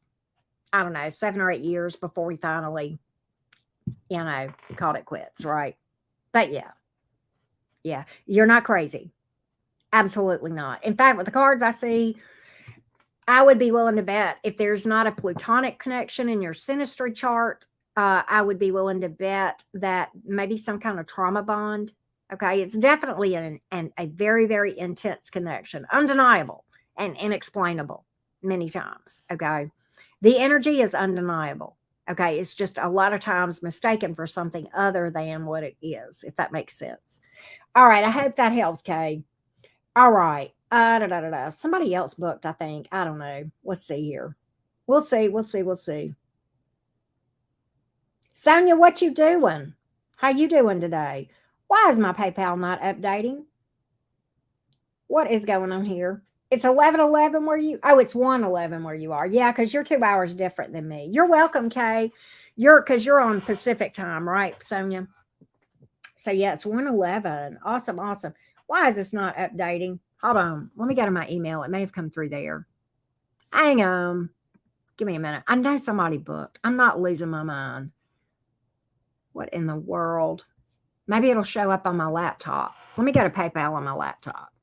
I don't know, 7 or 8 years before we finally, called it quits, right? But yeah, you're not crazy. Absolutely not. In fact, with the cards I see, I would be willing to bet if there's not a plutonic connection in your synastry chart, I would be willing to bet that maybe some kind of trauma bond. Okay. It's definitely a very, very intense connection, undeniable and inexplainable many times. Okay. The energy is undeniable. Okay. It's just a lot of times mistaken for something other than what it is, if that makes sense. All right. I hope that helps, Kay. All right. Da, da, da, da. Somebody else booked, I think. I don't know. Let's see here. We'll see. We'll see. We'll see. Sonia, what you doing? How you doing today? Why is my PayPal not updating? What is going on here? It's 11:11 where you, oh, it's 1:11 where you are. Yeah, because you're 2 hours different than me. You're welcome, Kay. Because you're on Pacific time, right, Sonia? So yeah, it's 1:11. Awesome, awesome. Why is this not updating? Hold on. Let me go to my email. It may have come through there. Hang on. Give me a minute. I know somebody booked. I'm not losing my mind. What in the world? Maybe it'll show up on my laptop. Let me go to PayPal on my laptop.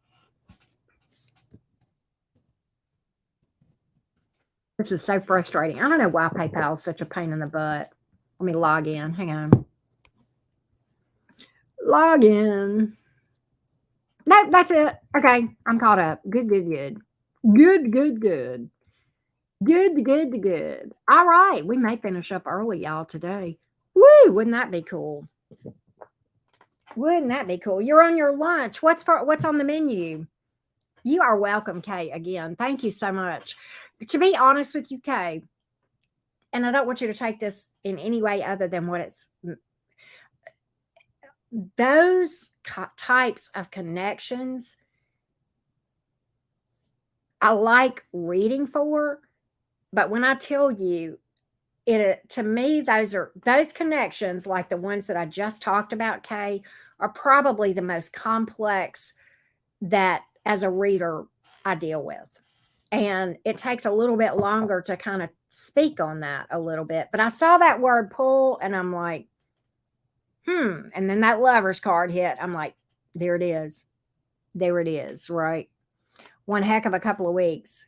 This is so frustrating. I don't know why PayPal is such a pain in the butt. Let me log in. Hang on. Log in. Nope, that's it. Okay, I'm caught up. Good, good, good. Good, good, good. Good, good, good. All right, we may finish up early, y'all, today. Woo, wouldn't that be cool? Wouldn't that be cool? You're on your lunch. What's on the menu? You are welcome, Kay. Again, thank you so much. To be honest with you, Kay, and I don't want you to take this in any way other than what it's. Those types of connections, I like reading for, but when I tell you, it to me, those connections, like the ones that I just talked about, Kay, are probably the most complex that as a reader I deal with. And it takes a little bit longer to kind of speak on that a little bit. But I saw that word pull and I'm like, And then that lover's card hit. I'm like, there it is. There it is, right? One heck of a couple of weeks.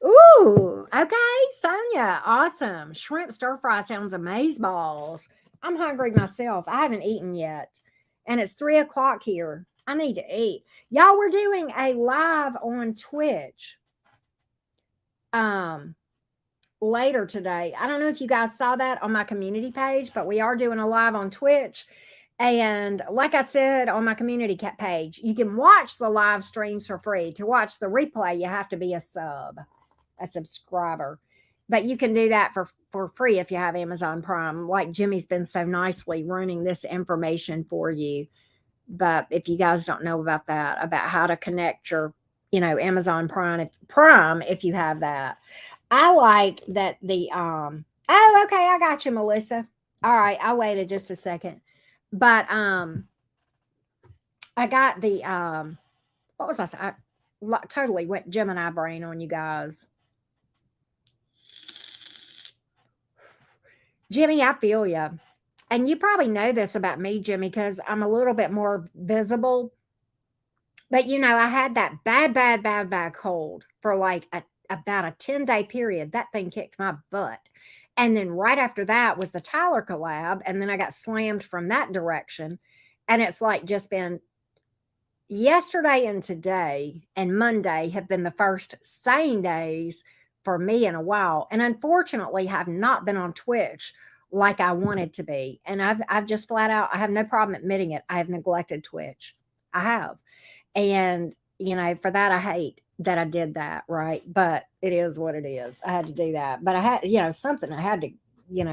Ooh, okay, Sonia, awesome. Shrimp stir fry sounds amazeballs. I'm hungry myself. I haven't eaten yet, and it's 3 o'clock here. I need to eat. Y'all, we're doing a live on Twitch. Later today. I don't know if you guys saw that on my community page, but we are doing a live on Twitch. And like I said on my community page, you can watch the live streams for free. To watch the replay, you have to be a subscriber. But you can do that for free if you have Amazon Prime. Like Jimmy's been so nicely running this information for you. But if you guys don't know about that, about how to connect your, Amazon Prime, if you have that. I like that the oh, okay, I got you, Melissa. All right, I waited just a second. But I got the what was I saying? I totally went Gemini brain on you guys. Jimmy, I feel you. And you probably know this about me, Jimmy, because I'm a little bit more visible. But I had that bad cold for like about a 10-day period. That thing kicked my butt. And then right after that was the Tyler collab. And then I got slammed from that direction. And it's like just been yesterday and today and Monday have been the first sane days for me in a while. And unfortunately, have not been on Twitch like I wanted to be. And I've just flat out, I have no problem admitting it. I have neglected Twitch. I have. And, for that, I hate that I did that. Right. But it is what it is. I had to do that. But I had, something I had to,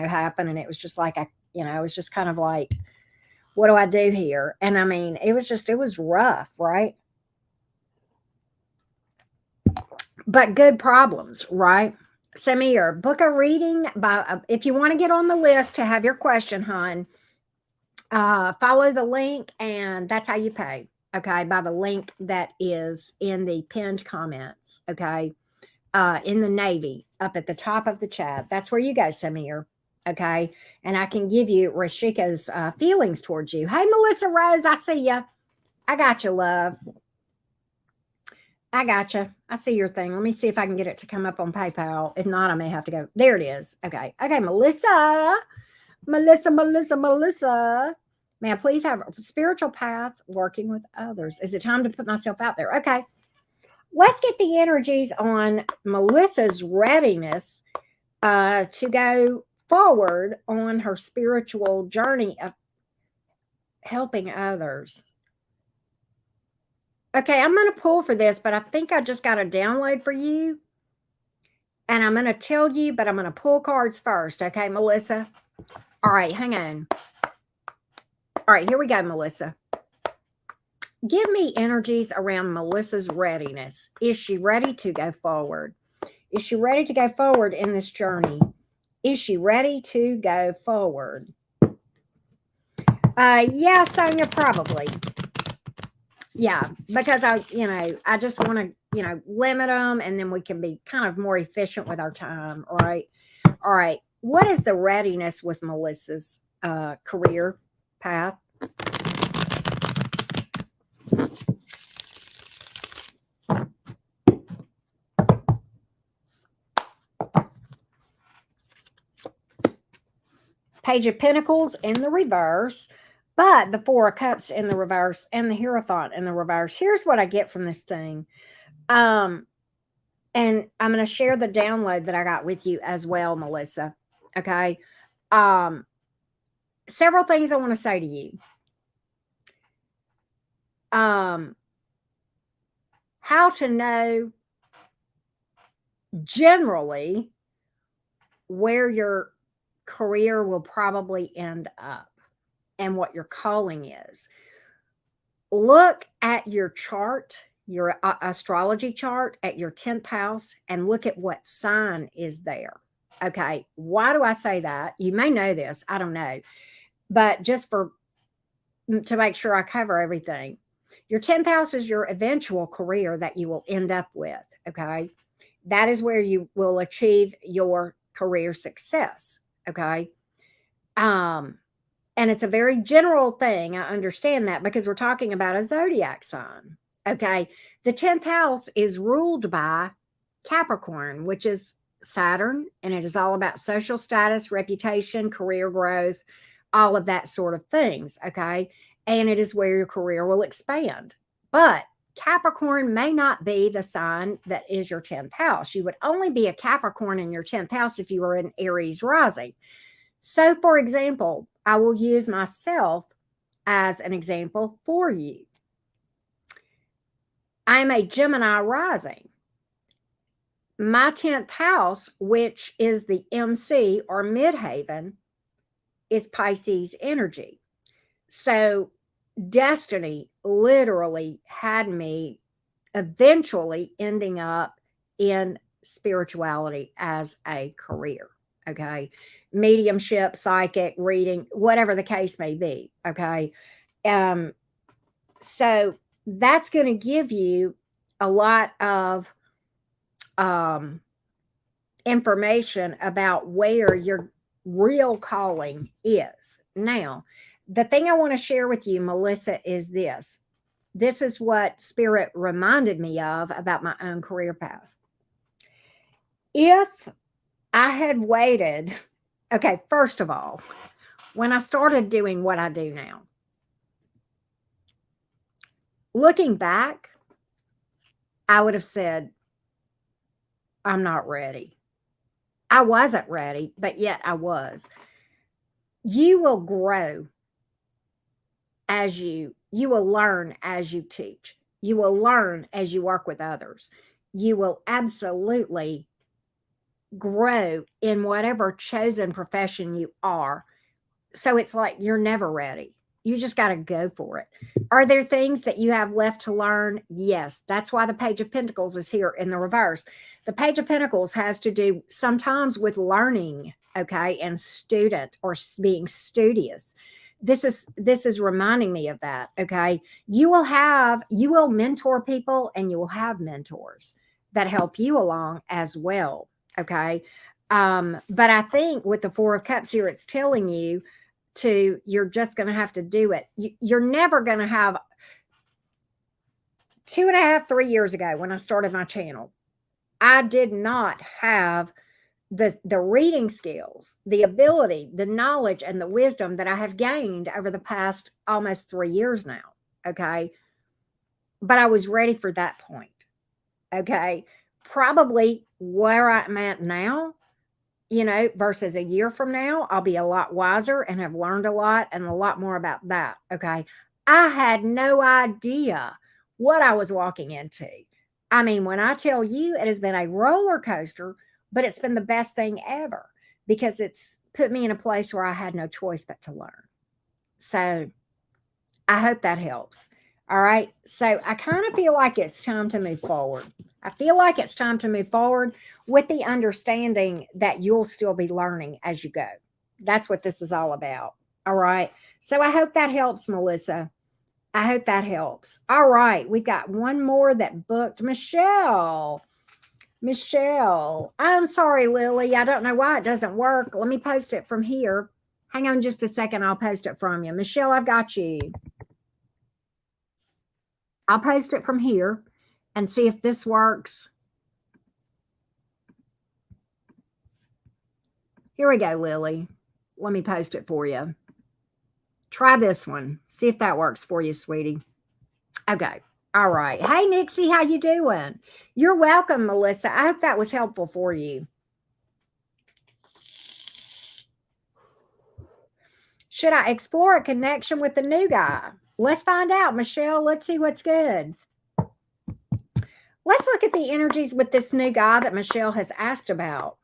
happen. And it was just like, it was just kind of like, what do I do here? And I mean, it was rough, right? But good problems, right? Samir, book a reading if you want to get on the list to have your question, hon, follow the link and that's how you pay. Okay. By the link that is in the pinned comments. Okay. In the Navy up at the top of the chat. That's where you go, Samir. Okay. And I can give you Rashika's feelings towards you. Hey, Melissa Rose, I see you. I got you, love. I got you. I see your thing. Let me see if I can get it to come up on PayPal. If not, I may have to go. There it is. Okay. Okay, Melissa. May I please have a spiritual path working with others? Is it time to put myself out there? Okay. Let's get the energies on Melissa's readiness to go forward on her spiritual journey of helping others. Okay, I'm going to pull for this, but I think I just got a download for you. And I'm going to tell you, but I'm going to pull cards first. Okay, Melissa? All right, hang on. All right, here we go, Melissa. Give me energies around Melissa's readiness. Is she ready to go forward? Is she ready to go forward in this journey? Is she ready to go forward? Yeah, Sonia, probably. Yeah, because I just want to, limit them and then we can be kind of more efficient with our time. All right. All right. What is the readiness with Melissa's career path? Page of Pentacles in the reverse, but the Four of Cups in the reverse and the Hierophant in the reverse. Here's what I get from this thing. And I'm going to share the download that I got with you as well, Melissa. Okay. Several things I want to say to you. How to know generally where your career will probably end up and what your calling is. Look at your chart, your astrology chart at your 10th house and look at what sign is there. Okay. Why do I say that? You may know this. I don't know. But just to make sure I cover everything. Your 10th house is your eventual career that you will end up with. Okay. That is where you will achieve your career success. Okay. And it's a very general thing. I understand that because we're talking about a zodiac sign. Okay. The 10th house is ruled by Capricorn, which is Saturn, and it is all about social status, reputation, career growth, all of that sort of things. Okay. And it is where your career will expand. But Capricorn may not be the sign that is your 10th house. You would only be a Capricorn in your 10th house if you were an Aries rising. So, for example, I will use myself as an example for you. I'm a Gemini rising. My 10th house, which is the MC or midhaven, is Pisces energy. So destiny literally had me eventually ending up in spirituality as a career. Okay. Mediumship, psychic, reading, whatever the case may be. Okay. So that's going to give you a lot of information about where your real calling is. Now, the thing I want to share with you, Melissa, is this. This is what Spirit reminded me of about my own career path. If I had waited Okay, first of all, when I started doing what I do now, looking back, I would have said, I'm not ready. I wasn't ready, but yet I was. You will grow as you will learn as you teach. You will learn as you work with others. You will absolutely grow in whatever chosen profession you are. So it's like you're never ready. You just got to go for it. Are there things that you have left to learn? Yes. That's why the Page of Pentacles is here in the reverse. The Page of Pentacles has to do sometimes with learning, okay, and student or being studious. This is reminding me of that, okay? You will mentor people and you will have mentors that help you along as well, okay? But I think with the Four of Cups here, it's telling you you're just going to have to do it. You're never going to have 2.5, 3 years ago when I started my channel, I did not have the reading skills, the ability, the knowledge, and the wisdom that I have gained over the past almost 3 years now. Okay. But I was ready for that point. Okay. Probably where I'm at now, versus a year from now, I'll be a lot wiser and have learned a lot and a lot more about that. Okay. I had no idea what I was walking into. I mean, when I tell you it has been a roller coaster, but it's been the best thing ever because it's put me in a place where I had no choice but to learn. So I hope that helps. All right. So I kind of feel like it's time to move forward. I feel like it's time to move forward with the understanding that you'll still be learning as you go. That's what this is all about. All right. So I hope that helps, Melissa. I hope that helps. All right. We've got one more that booked. Michelle. I'm sorry, Lily. I don't know why it doesn't work. Let me post it from here. Hang on just a second. I'll post it from you. Michelle, I've got you. I'll post it from here and see if this works. Here we go, Lily. Let me post it for you. Try this one. See if that works for you, sweetie. Okay. All right. Hey, Nixie, how you doing? You're welcome, Melissa. I hope that was helpful for you. Should I explore a connection with the new guy? Let's find out, Michelle. Let's see what's good. Let's look at the energies with this new guy that Michelle has asked about.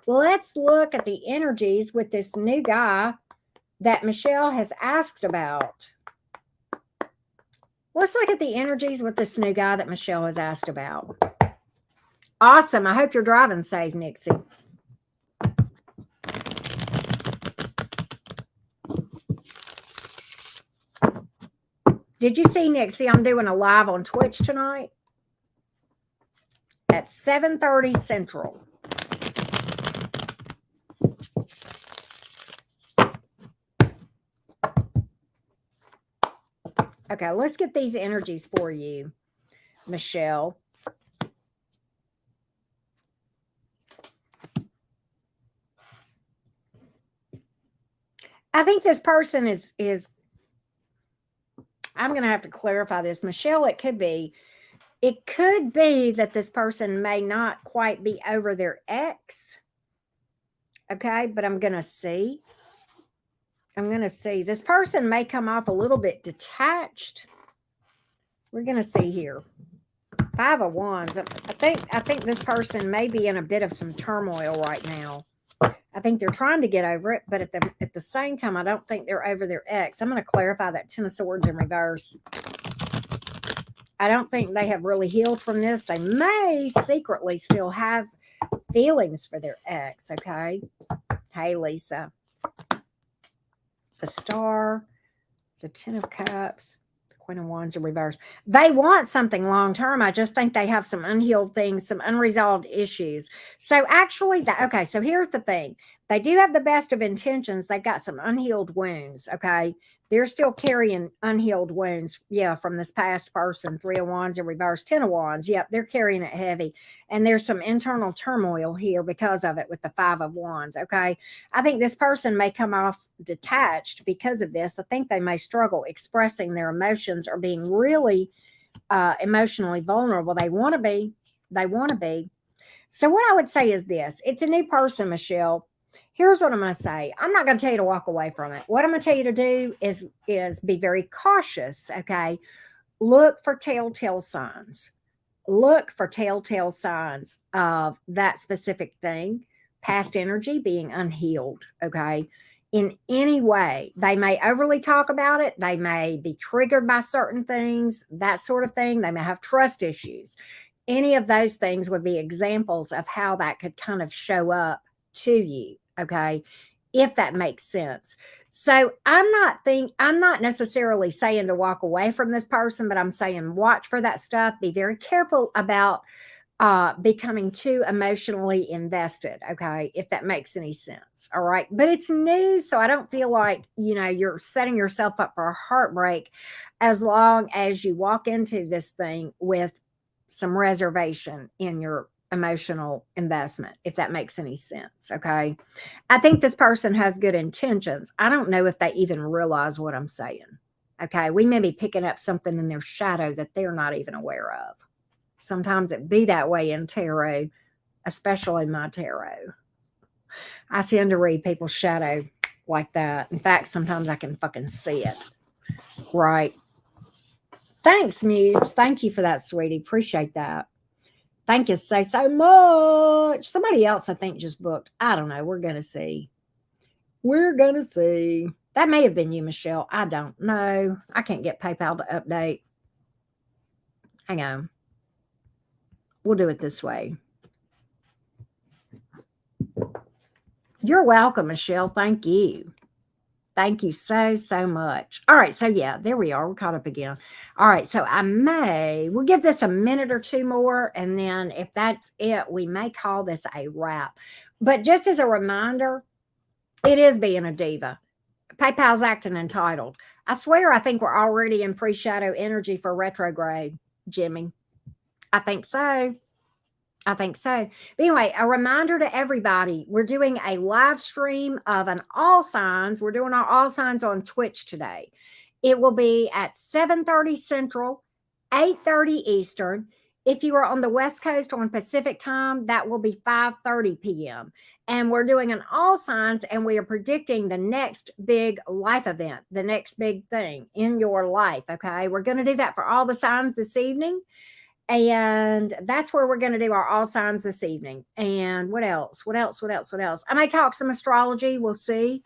Let's look at the energies with this new guy that Michelle has asked about. Let's look at the energies with this new guy that Michelle has asked about. Awesome. I hope you're driving safe, Nixie. Did you see, Nixie, I'm doing a live on Twitch tonight at 7:30 Central. Okay, let's get these energies for you, Michelle. I think this person is I'm going to have to clarify this. Michelle, it could be that this person may not quite be over their ex. Okay, but I'm going to see. This person may come off a little bit detached. We're going to see here. 5 of Wands. I think this person may be in a bit of some turmoil right now. I think they're trying to get over it, but at the same time, I don't think they're over their ex. I'm going to clarify that 10 of Swords in reverse. I don't think they have really healed from this. They may secretly still have feelings for their ex, okay? Hey, Lisa. The Star, the 10 of Cups, the Queen of Wands in reverse. They want something long term. I just think they have some unhealed things, some unresolved issues. So actually, okay, so here's the thing. They do have the best of intentions. They've got some unhealed wounds, okay? They're still carrying unhealed wounds, yeah, from this past person. 3 of Wands in reverse, 10 of Wands. Yep, they're carrying it heavy. And there's some internal turmoil here because of it with the 5 of Wands, okay? I think this person may come off detached because of this. I think they may struggle expressing their emotions or being really emotionally vulnerable. They want to be. They want to be. So what I would say is this: it's a new person, Michelle. Here's what I'm going to say. I'm not going to tell you to walk away from it. What I'm going to tell you to do is be very cautious, okay? Look for telltale signs. Look for telltale signs of that specific thing, past energy being unhealed, okay? In any way, they may overly talk about it. They may be triggered by certain things, that sort of thing. They may have trust issues. Any of those things would be examples of how that could kind of show up to you, okay? If that makes sense. So I'm not necessarily saying to walk away from this person, but I'm saying watch for that stuff. Be very careful about becoming too emotionally invested, okay, if that makes any sense. All right. But it's new, so I don't feel like, you're setting yourself up for a heartbreak as long as you walk into this thing with some reservation in your emotional investment, if that makes any sense. Okay. I think this person has good intentions. I don't know if they even realize what I'm saying. Okay. We may be picking up something in their shadow that they're not even aware of. Sometimes it be that way in tarot, especially my tarot. I tend to read people's shadow like that. In fact, sometimes I can fucking see it. Right. Thanks, Muse. Thank you for that, sweetie. Appreciate that. Thank you so much. Somebody else, I think, just booked. I don't know. We're going to see. We're going to see. That may have been you, Michelle. I don't know. I can't get PayPal to update. Hang on. We'll do it this way. You're welcome, Michelle. Thank you. Thank you so much. All right. So, yeah, there we are. We're caught up again. All right. So, we'll give this a minute or two more. And then if that's it, we may call this a wrap. But just as a reminder, it is being a diva. PayPal's acting entitled. I swear, I think we're already in pre-shadow energy for retrograde, Jimmy. I think so. I think so. But anyway, a reminder to everybody, we're doing a live stream of an all signs. We're doing our all signs on Twitch today. It will be at 7:30 Central, 8:30 Eastern. If you are on the West Coast on Pacific time, that will be 5:30 p.m. And we're doing an all signs, and we are predicting the next big life event, the next big thing in your life. Okay. We're going to do that for all the signs this evening. And that's where we're going to do our all signs this evening. And what else? What else? I might talk some astrology. We'll see.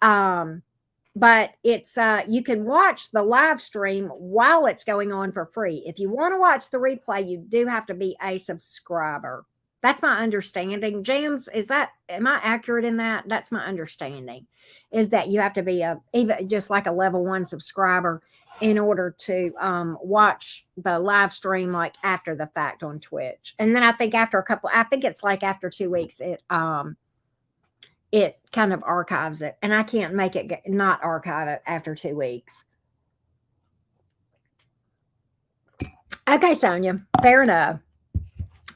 But it's you can watch the live stream while it's going on for free. If you want to watch the replay, you do have to be a subscriber. That's my understanding. Jams, am I accurate in that? That's my understanding, is that you have to be even just like a level 1 subscriber in order to watch the live stream like after the fact on Twitch. And then I think it's like after 2 weeks, it kind of archives it, and I can't make it not archive it after 2 weeks. Okay, Sonia, fair enough.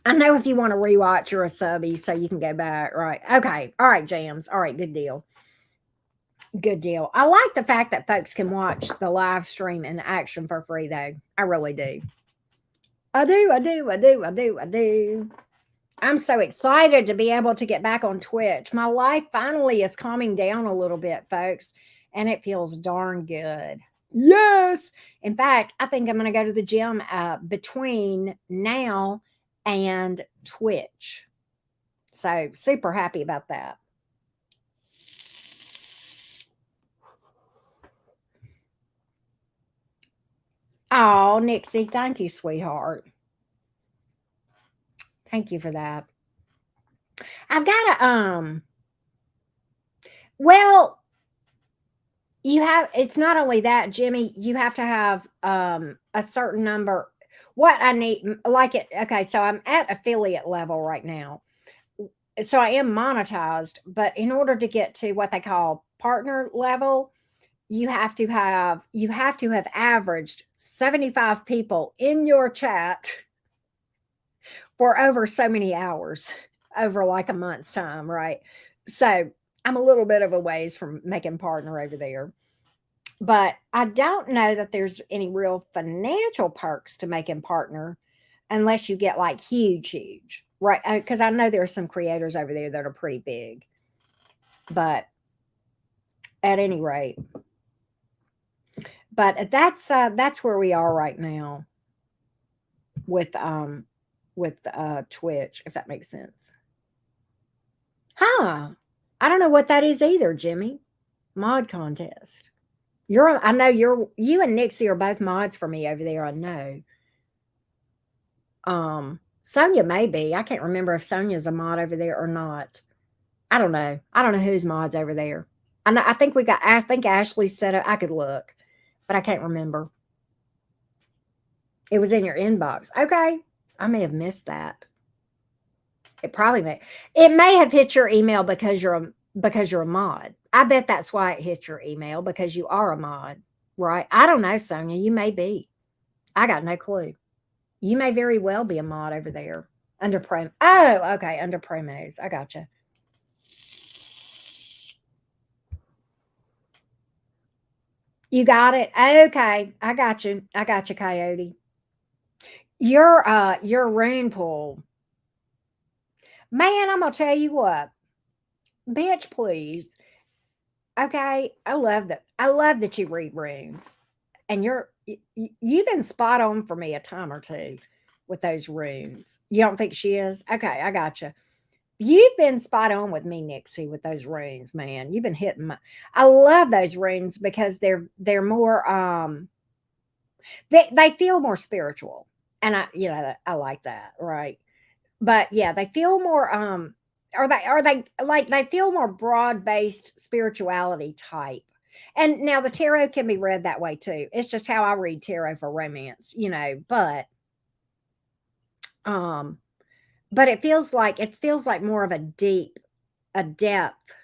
I know if you want to rewatch, you're a subby, so you can go back. Right. Okay. All right, Jams. All right. Good deal. Good deal. I like the fact that folks can watch the live stream in action for free, though. I really do. I do. I'm so excited to be able to get back on Twitch. My life finally is calming down a little bit, folks, and it feels darn good. Yes. In fact, I think I'm going to go to the gym between now and Twitch. So super happy about that. Oh, Nixie, thank you, sweetheart. Thank you for that. I've got to well, it's not only that, Jimmy, you have to have a certain number. What I need, like it, okay, so I'm at affiliate level right now. so I am monetized, but in order to get to what they call partner level, you have to have averaged 75 people in your chat for over so many hours over like a month's time, right? So I'm a little bit of a ways from making partner over there. But I don't know that there's any real financial perks to making partner unless you get like huge, huge, right? Because I know there are some creators over there that are pretty big. But at any rate, but that's where we are right now with Twitch, if that makes sense. Huh? I don't know what that is either, Jimmy. Mod contest. I know you and Nixie are both mods for me over there. I know. Sonia may be. I can't remember if Sonia's a mod over there or not. I don't know. I don't know whose mod's over there. I know. I think Ashley said it. I could look, but I can't remember. It was in your inbox. Okay, I may have missed that. It probably may. It may have hit your email because you're a mod. I bet that's why it hit your email because you are a mod, right? I don't know, Sonia. You may be. I got no clue. You may very well be a mod over there under prom. Oh, okay, under promos. I gotcha. You got it. Okay, I got you. I got you, Coyote. Your rain pool, man. I'm gonna tell you what, bitch. Please, okay. I love that you read rooms, and you've been spot on for me a time or two with those rooms. You don't think she is? Okay, I got you. You've been spot on with me, Nixie, with those runes, man. You've been hitting my. I love those runes because they're more they feel more spiritual, and I like that, right? But yeah, they feel more are they like they feel more broad based spirituality type. And now the tarot can be read that way too. It's just how I read tarot for romance, but um it feels like more of a depth.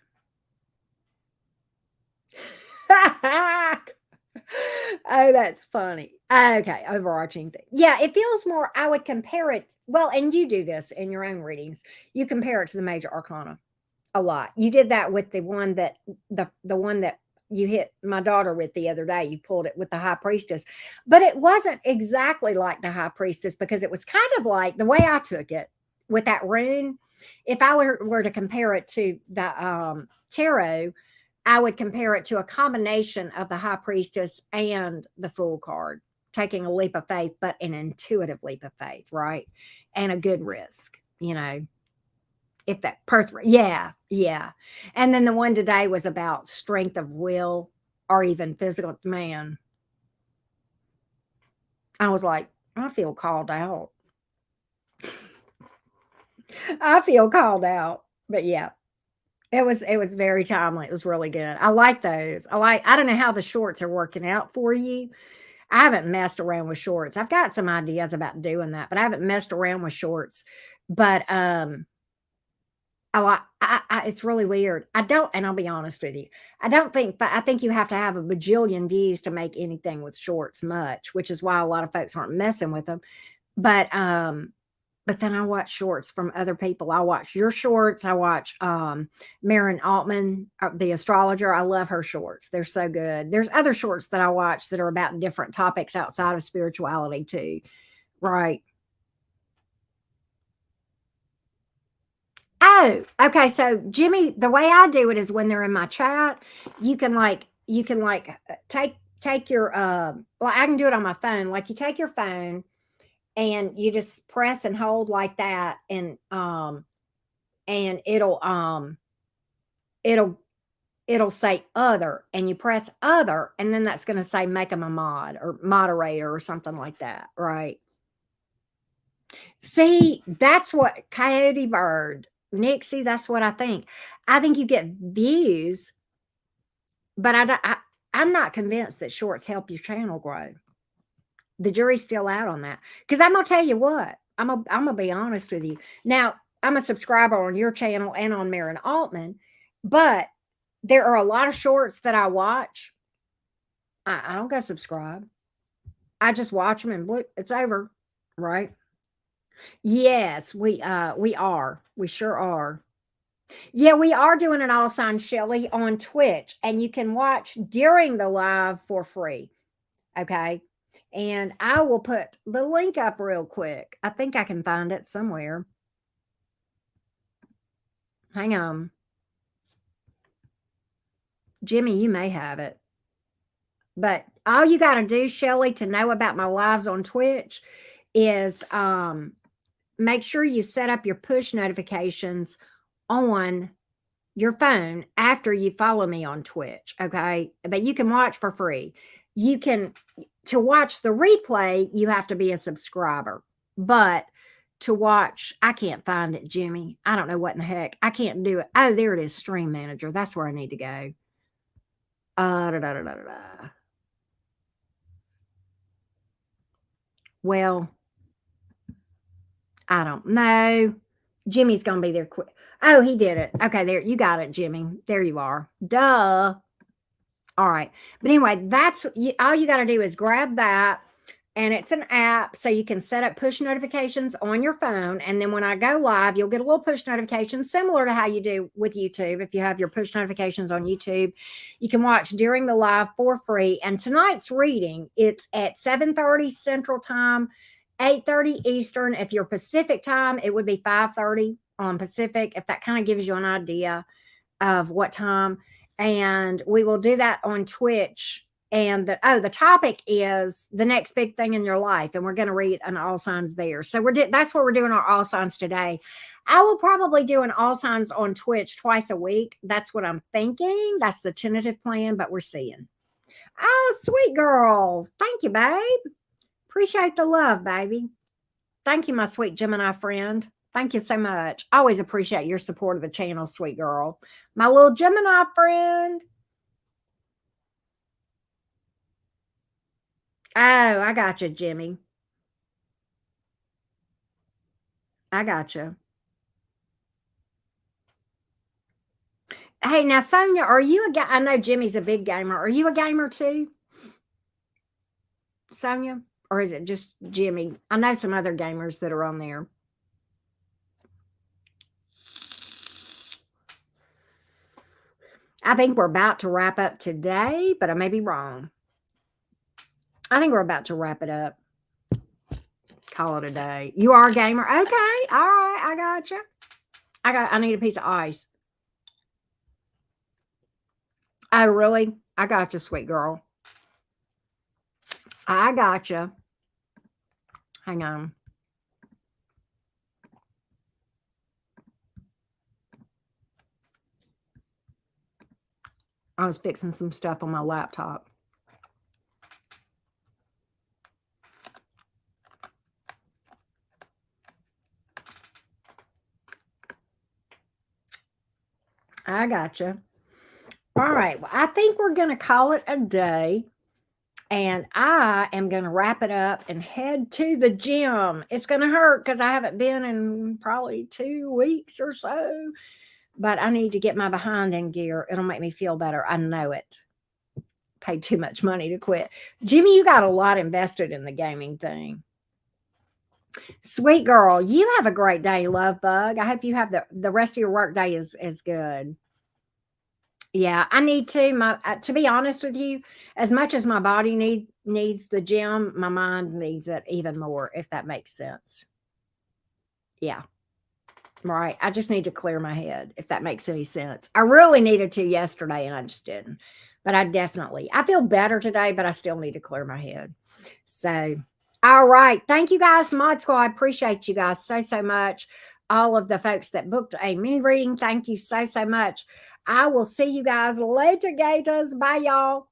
Oh, that's funny. Okay, overarching thing. Yeah, it feels more. I would compare it. Well, and you do this in your own readings. You compare it to the major arcana a lot. You did that with the one that you hit my daughter with the other day. You pulled it with the high priestess, but it wasn't exactly like the high priestess because it was kind of like the way I took it with that rune. If I were to compare it to the tarot, I would compare it to a combination of the high priestess and the fool card, taking a leap of faith, but an intuitive leap of faith, right? And a good risk, if that person, yeah, yeah. And then the one today was about strength of will or even physical. Man, I was like, I feel called out. I feel called out. But yeah, it was very timely. It was really good. I like those. I don't know how the shorts are working out for you. I haven't messed around with shorts. I've got some ideas about doing that, but I haven't messed around with shorts. But it's really weird. I don't, and I'll be honest with you. I don't think, but I think you have to have a bajillion views to make anything with shorts much, which is why a lot of folks aren't messing with them. But but then I watch shorts from other people. I watch your shorts. I watch Marin Altman, the astrologer. I love her shorts. They're so good. There's other shorts that I watch that are about different topics outside of spirituality too. Right. Oh, okay. So Jimmy, the way I do it is when they're in my chat, you can take your well, I can do it on my phone. Like you take your phone and you just press and hold like that, and it'll it'll say other, and you press other, and then that's going to say make them a mod or moderator or something like that, right? See, that's what Coyote Bird, Nixie, that's what I think. I think you get views, but I'm not convinced that shorts help your channel grow. The jury's still out on that. Because I'm gonna tell you what, I'm gonna be honest with you. Now, I'm a subscriber on your channel and on Marin Altman, but there are a lot of shorts that I watch. I don't go subscribe. I just watch them and look, it's over, right? Yes, we are. We sure are. Yeah, we are doing an all sign Shelly on Twitch, and you can watch during the live for free. Okay. And I will put the link up real quick. I think I can find it somewhere. Hang on. Jimmy, you may have it. But all you got to do, Shelly, to know about my lives on Twitch is make sure you set up your push notifications on your phone after you follow me on Twitch. Okay. But you can watch for free. You can, to watch the replay, you have to be a subscriber. But to watch, I can't find it, Jimmy. I don't know what in the heck. I can't do it. Oh, there it is. Stream Manager. That's where I need to go. Da, da, da, da, da, da. Well, I don't know. Jimmy's going to be there quick. Oh, he did it. Okay, there. You got it, Jimmy. There you are. Duh. All right. But anyway, that's all you got to do is grab that. And it's an app, so you can set up push notifications on your phone. And then when I go live, you'll get a little push notification similar to how you do with YouTube. If you have your push notifications on YouTube, you can watch during the live for free. And tonight's reading, it's at 7:30 Central Time, 8:30 Eastern. If you're Pacific Time, it would be 5:30 on Pacific, if that kind of gives you an idea of what time. And we will do that on Twitch. And the topic is the next big thing in your life, and we're going to read an all signs there. So that's what we're doing our all signs today. I will probably do an all signs on Twitch twice a week. That's what I'm thinking. That's the tentative plan, but we're seeing. Oh, sweet girl. Thank you, babe. Appreciate the love, baby. Thank you, my sweet Gemini friend. Thank you so much. I always appreciate your support of the channel, sweet girl. My little Gemini friend. Oh, I got you, Jimmy. I got you. Hey, now, Sonia, are you a guy? I know Jimmy's a big gamer. Are you a gamer too, Sonia? Or is it just Jimmy? I know some other gamers that are on there. I think we're about to wrap up today, but I may be wrong. I think we're about to wrap it up. Call it a day. You are a gamer? Okay. All right. I got you. I need a piece of ice. Oh, really? I got you, sweet girl. I got you. Hang on. I was fixing some stuff on my laptop. I gotcha. All right. Well, I think we're going to call it a day. And I am going to wrap it up and head to the gym. It's going to hurt because I haven't been in probably 2 weeks or so. But I need to get my behind in gear. It'll make me feel better. I know it. Paid too much money to quit. Jimmy, you got a lot invested in the gaming thing. Sweet girl, you have a great day, love bug. I hope you have the rest of your work day is good. Yeah, I need to be honest with you, as much as my body needs the gym, my mind needs it even more, if that makes sense. Yeah. Right. I just need to clear my head, if that makes any sense. I really needed to yesterday and I just didn't. But I feel better today, but I still need to clear my head. So, all right. Thank you guys, Mod Squad. Appreciate you guys so much. All of the folks that booked a mini reading, thank you so much. I will see you guys later, Gators. Bye, y'all.